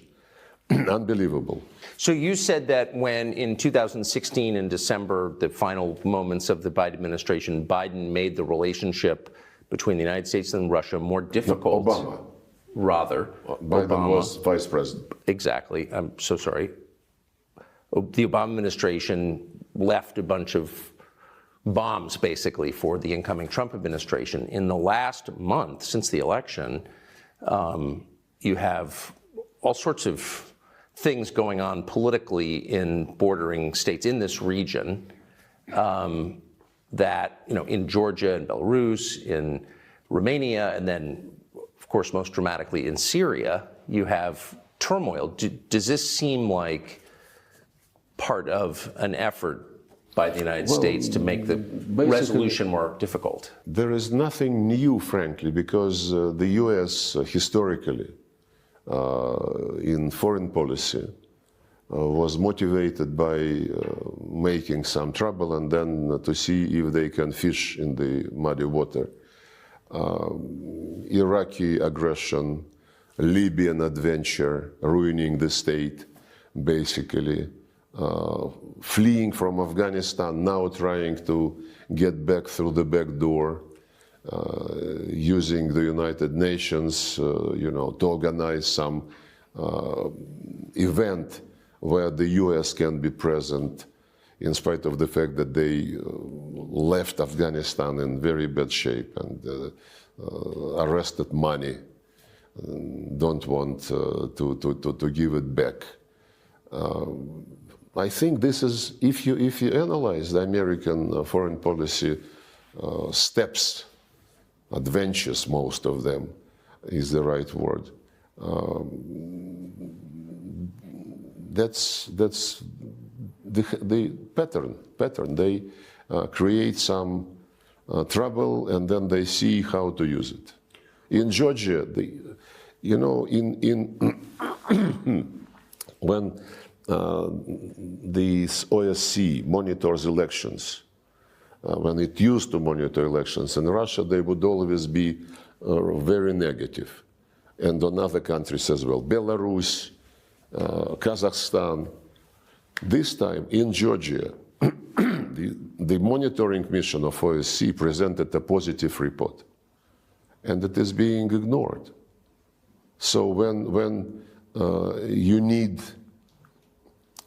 unbelievable. So you said that when in 2016 in December, the final moments of the Biden administration, Biden made the relationship between the United States and Russia more difficult. No, Obama. Rather. Biden Obama was vice president. Exactly. I'm so sorry. The Obama administration left a bunch of bombs, basically, for the incoming Trump administration. In the last month, since the election, you have all sorts of things going on politically in bordering states in this region that, in Georgia and Belarus, in Romania, and then, of course, most dramatically in Syria, you have turmoil. Does this seem like part of an effort by the United States to make the resolution more difficult? There is nothing new, frankly, because the U.S. Historically, in foreign policy, was motivated by making some trouble and then to see if they can fish in the muddy water. Iraqi aggression, Libyan adventure, ruining the state, basically. Fleeing from Afghanistan, now trying to get back through the back door, using the United Nations, to organize some event where the US can be present, in spite of the fact that they left Afghanistan in very bad shape and arrested money, don't want to give it back. I think this is, if you analyze the American foreign policy steps, adventures, most of them is the right word. That's the pattern. They create some trouble and then they see how to use it. In Georgia, when the OSCE monitors elections, when it used to monitor elections in Russia, they would always be very negative. And on other countries as well, Belarus, Kazakhstan. This time in Georgia, the monitoring mission of OSCE presented a positive report, and it is being ignored. So when you need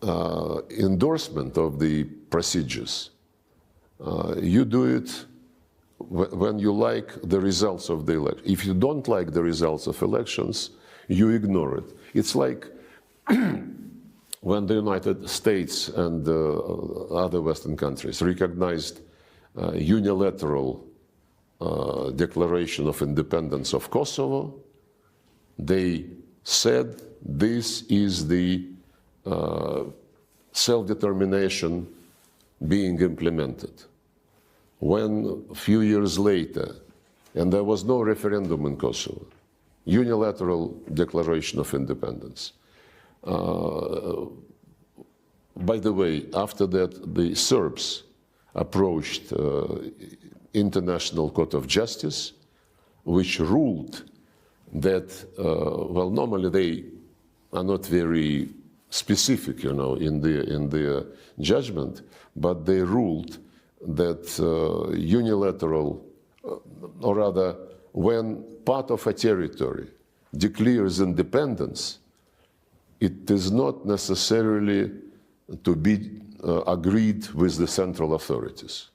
endorsement of the procedures, you do it when you like the results of the election. If you don't like the results of elections, you ignore it. It's like when the United States and other Western countries recognized unilateral declaration of independence of Kosovo, they said this is the self-determination being implemented. When a few years later, and there was no referendum in Kosovo, unilateral declaration of independence. By the way, after that, the Serbs approached International Court of Justice, which ruled that, well, normally they are not very specific, in their judgment, but they ruled that unilateral, or rather, when part of a territory declares independence, it is not necessarily to be agreed with the central authorities.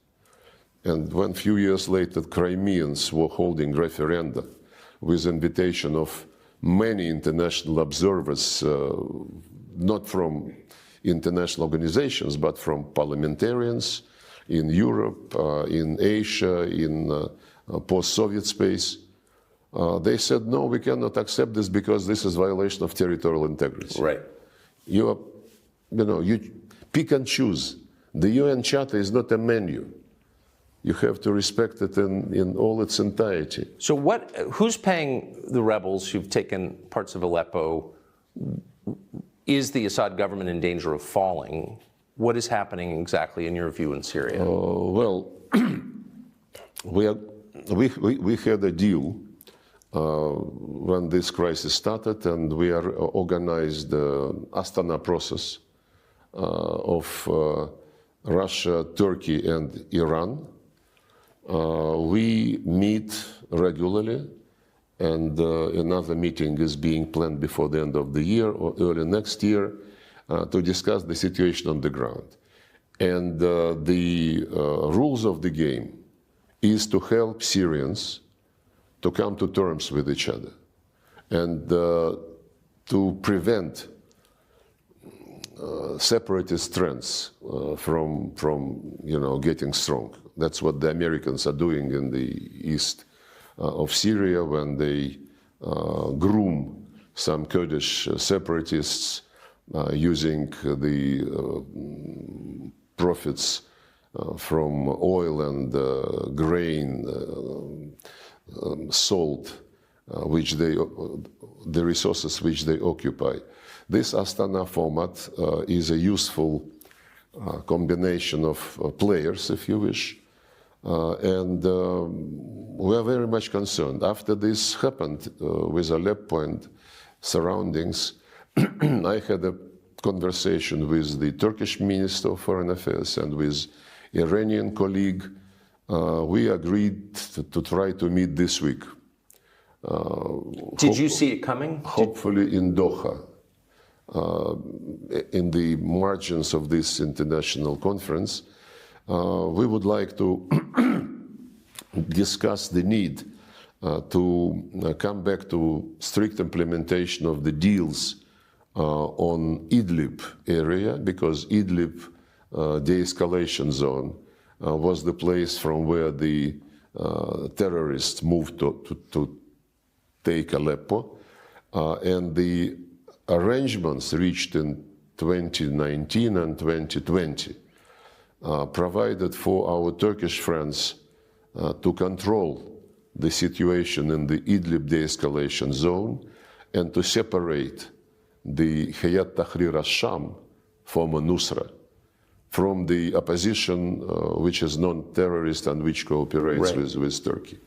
And when a few years later, Crimeans were holding referenda with invitation of many international observers, not from international organizations, but from parliamentarians in Europe, in Asia, in post-Soviet space, they said, no, we cannot accept this because this is violation of territorial integrity. Right. You pick and choose. The UN Charter is not a menu. You have to respect it in all its entirety. So who's paying the rebels who've taken parts of Aleppo? Is the Assad government in danger of falling? What is happening exactly in your view in Syria? Well, we had a deal when this crisis started, and we are organized the Astana process of Russia, Turkey, and Iran. We meet regularly, and another meeting is being planned before the end of the year or early next year to discuss the situation on the ground. And the rules of the game is to help Syrians to come to terms with each other and to prevent separatist trends from getting strong. That's what the Americans are doing in the east of Syria when they groom some Kurdish separatists using the profits from oil and grain, salt, the resources which they occupy. This Astana format is a useful combination of players, if you wish, and we are very much concerned. After this happened with Aleppo and surroundings, I had a conversation with the Turkish Minister of Foreign Affairs and with Iranian colleague. We agreed to try to meet this week. Did you see it coming? Hopefully in Doha, in the margins of this international conference. We would like to discuss the need to come back to strict implementation of the deals on Idlib area, because Idlib de-escalation zone was the place from where the terrorists moved to take Aleppo, and the arrangements reached in 2019 and 2020 provided for our Turkish friends to control the situation in the Idlib de-escalation zone and to separate the Hayat Tahrir al-Sham, former Nusra, from the opposition which is non-terrorist and which cooperates with Turkey.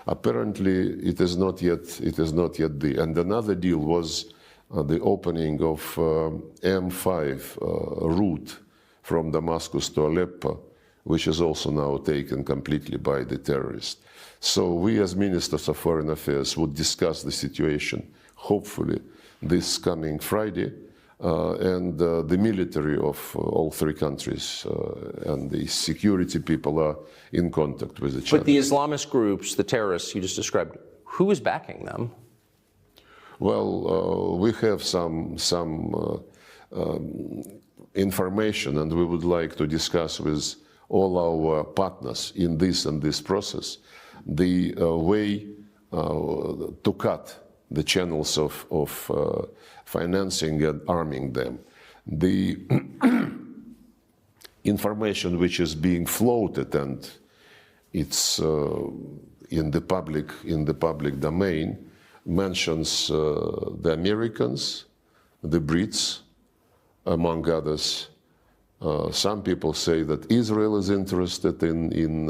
Apparently, it is not yet the. And another deal was the opening of M5 route from Damascus to Aleppo, which is also now taken completely by the terrorists. So we as Ministers of Foreign Affairs would discuss the situation, hopefully, this coming Friday, and the military of all three countries and the security people are in contact with each other. But the Islamist groups, the terrorists you just described, who is backing them? Well, we have some information, and we would like to discuss with all our partners in this process the way to cut the channels of financing and arming them. The information which is being floated, and it's in the public domain, mentions the Americans, the Brits, among others. Some people say that Israel is interested in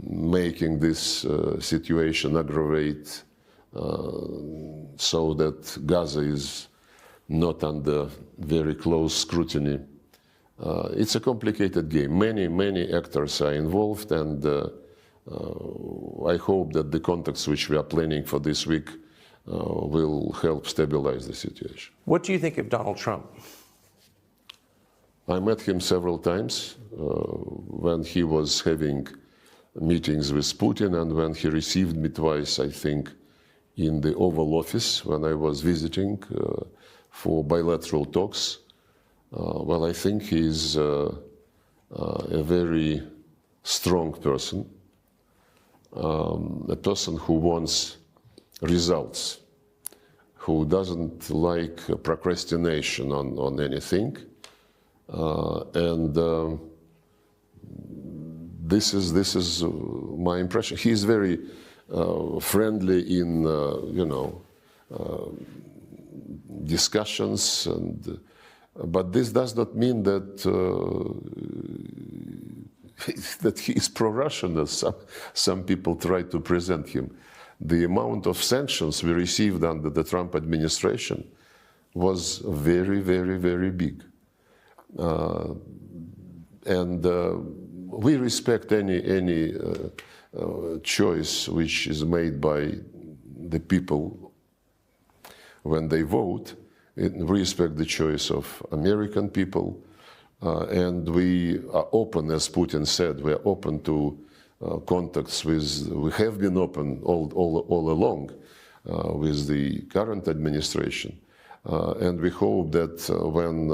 making this situation aggravate so that Gaza is not under very close scrutiny It's a complicated game. Many actors are involved, and I hope that the contacts which we are planning for this week will help stabilize the situation. What do you think of Donald Trump? I met him several times when he was having meetings with Putin, and when he received me twice, I think, in the Oval Office when I was visiting for bilateral talks. Well, I think he's a very strong person, a person who wants results, who doesn't like procrastination on anything. This is my impression. He's very friendly in discussions, but this does not mean that that he is pro-Russian, as some people try to present him. The amount of sanctions we received under the Trump administration was very, very, very big. We respect any choice which is made by the people when they vote. We respect the choice of American people, and we are open, as Putin said, we are open to contacts with, we have been open all along with the current administration. And we hope that when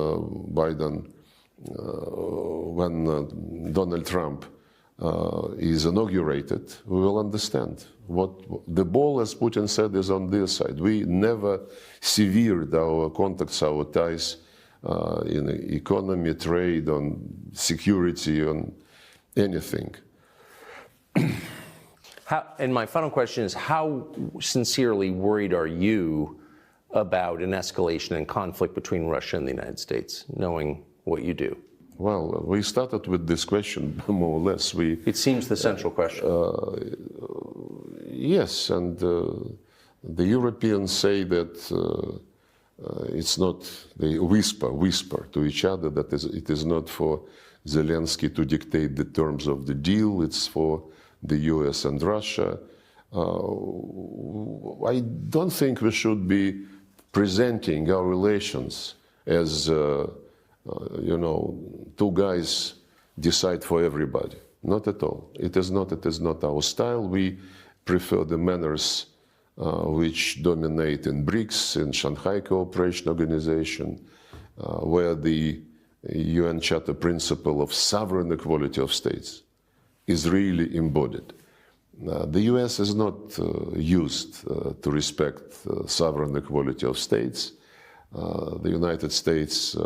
Donald Trump is inaugurated, we will understand what the ball, as Putin said, is on their side. We never severed our contacts, our ties in economy, trade, on security, on anything. And my final question is, how sincerely worried are you about an escalation and conflict between Russia and the United States, knowing what you do? Well, we started with this question, more or less. It seems the central question. Yes, and the Europeans say that it's not, they whisper to each other that it is not for Zelensky to dictate the terms of the deal, it's for the US and Russia. I don't think we should be presenting our relations as two guys decide for everybody. Not at all. It is not our style. We prefer the manners which dominate in BRICS, in Shanghai Cooperation Organization, where the UN Charter principle of sovereign equality of states is really embodied. The US is not used to respect sovereign equality of states. The United States,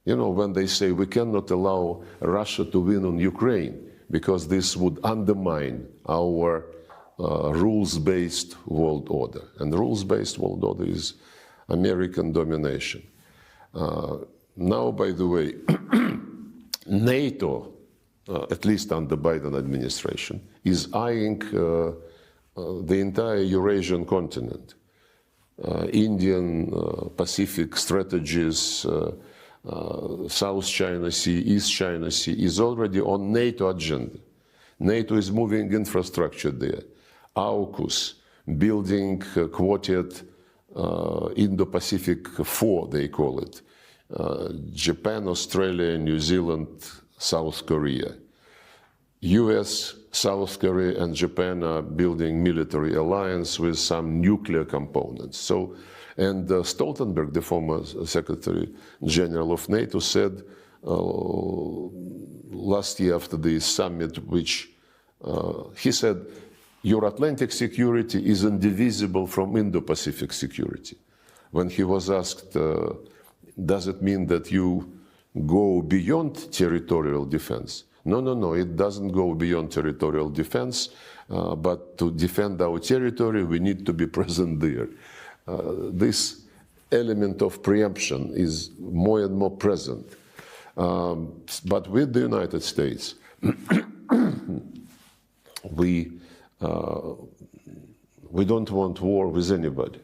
when they say we cannot allow Russia to win on Ukraine because this would undermine our rules-based world order. And the rules-based world order is American domination. Now, by the way, NATO, at least under Biden administration, is eyeing the entire Eurasian continent. Indian, Pacific strategies, South China Sea, East China Sea is already on NATO agenda. NATO is moving infrastructure there. AUKUS, building quartet Indo-Pacific 4, they call it. Japan, Australia, New Zealand, South Korea. US, South Korea, and Japan are building military alliance with some nuclear components. And Stoltenberg, the former Secretary General of NATO, said last year after the summit, which he said, your Atlantic security is indivisible from Indo-Pacific security. When he was asked, does it mean that you go beyond territorial defense? No, it doesn't go beyond territorial defense, but to defend our territory, we need to be present there. This element of preemption is more and more present. But with the United States, we don't want war with anybody.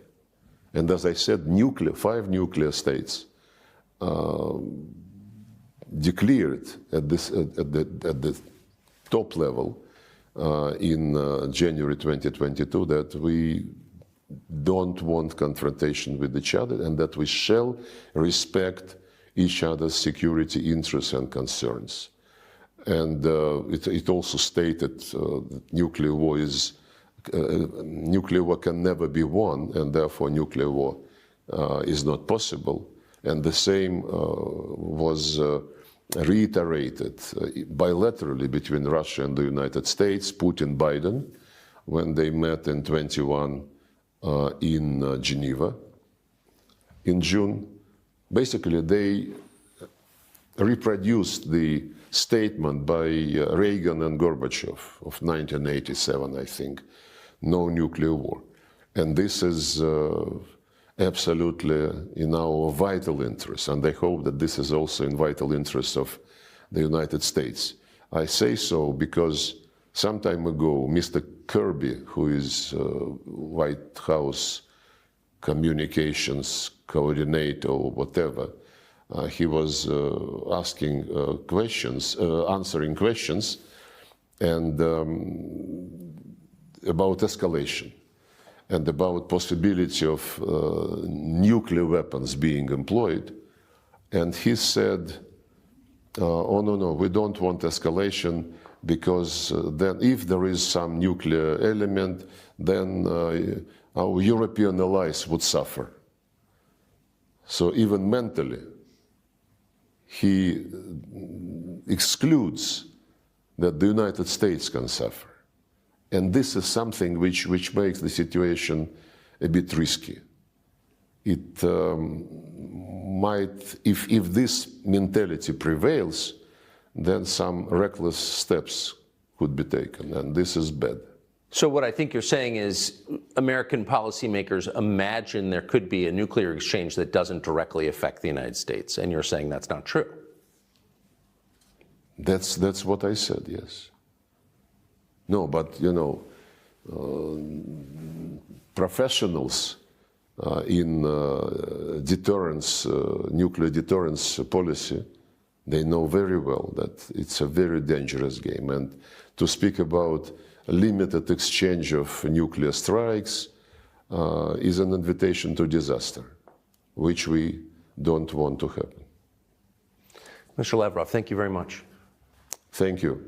And as I said, 5 nuclear states declared at the top level in January 2022 that we don't want confrontation with each other and that we shall respect each other's security interests and concerns. And it also stated that nuclear war can never be won, and therefore nuclear war is not possible. And the same was reiterated bilaterally between Russia and the United States, Putin-Biden, when they met in 21 in Geneva in June. Basically, they reproduced the statement by Reagan and Gorbachev of 1987, I think, no nuclear war. And this is absolutely in our vital interest, and I hope that this is also in vital interest of the United States. I say so because some time ago, Mr. Kirby, who is White House communications coordinator or whatever, he was asking questions, answering questions, and about escalation and about possibility of nuclear weapons being employed. And he said, oh, no, we don't want escalation because then if there is some nuclear element, then our European allies would suffer. So even mentally, he excludes that the United States can suffer. And this is something which makes the situation a bit risky. It might, if this mentality prevails, then some reckless steps could be taken, and this is bad. So what I think you're saying is American policymakers imagine there could be a nuclear exchange that doesn't directly affect the United States, and you're saying that's not true. That's what I said, yes. No, but, you know, professionals in deterrence, nuclear deterrence policy, they know very well that it's a very dangerous game. And to speak about a limited exchange of nuclear strikes is an invitation to disaster, which we don't want to happen. Mr. Lavrov, thank you very much. Thank you.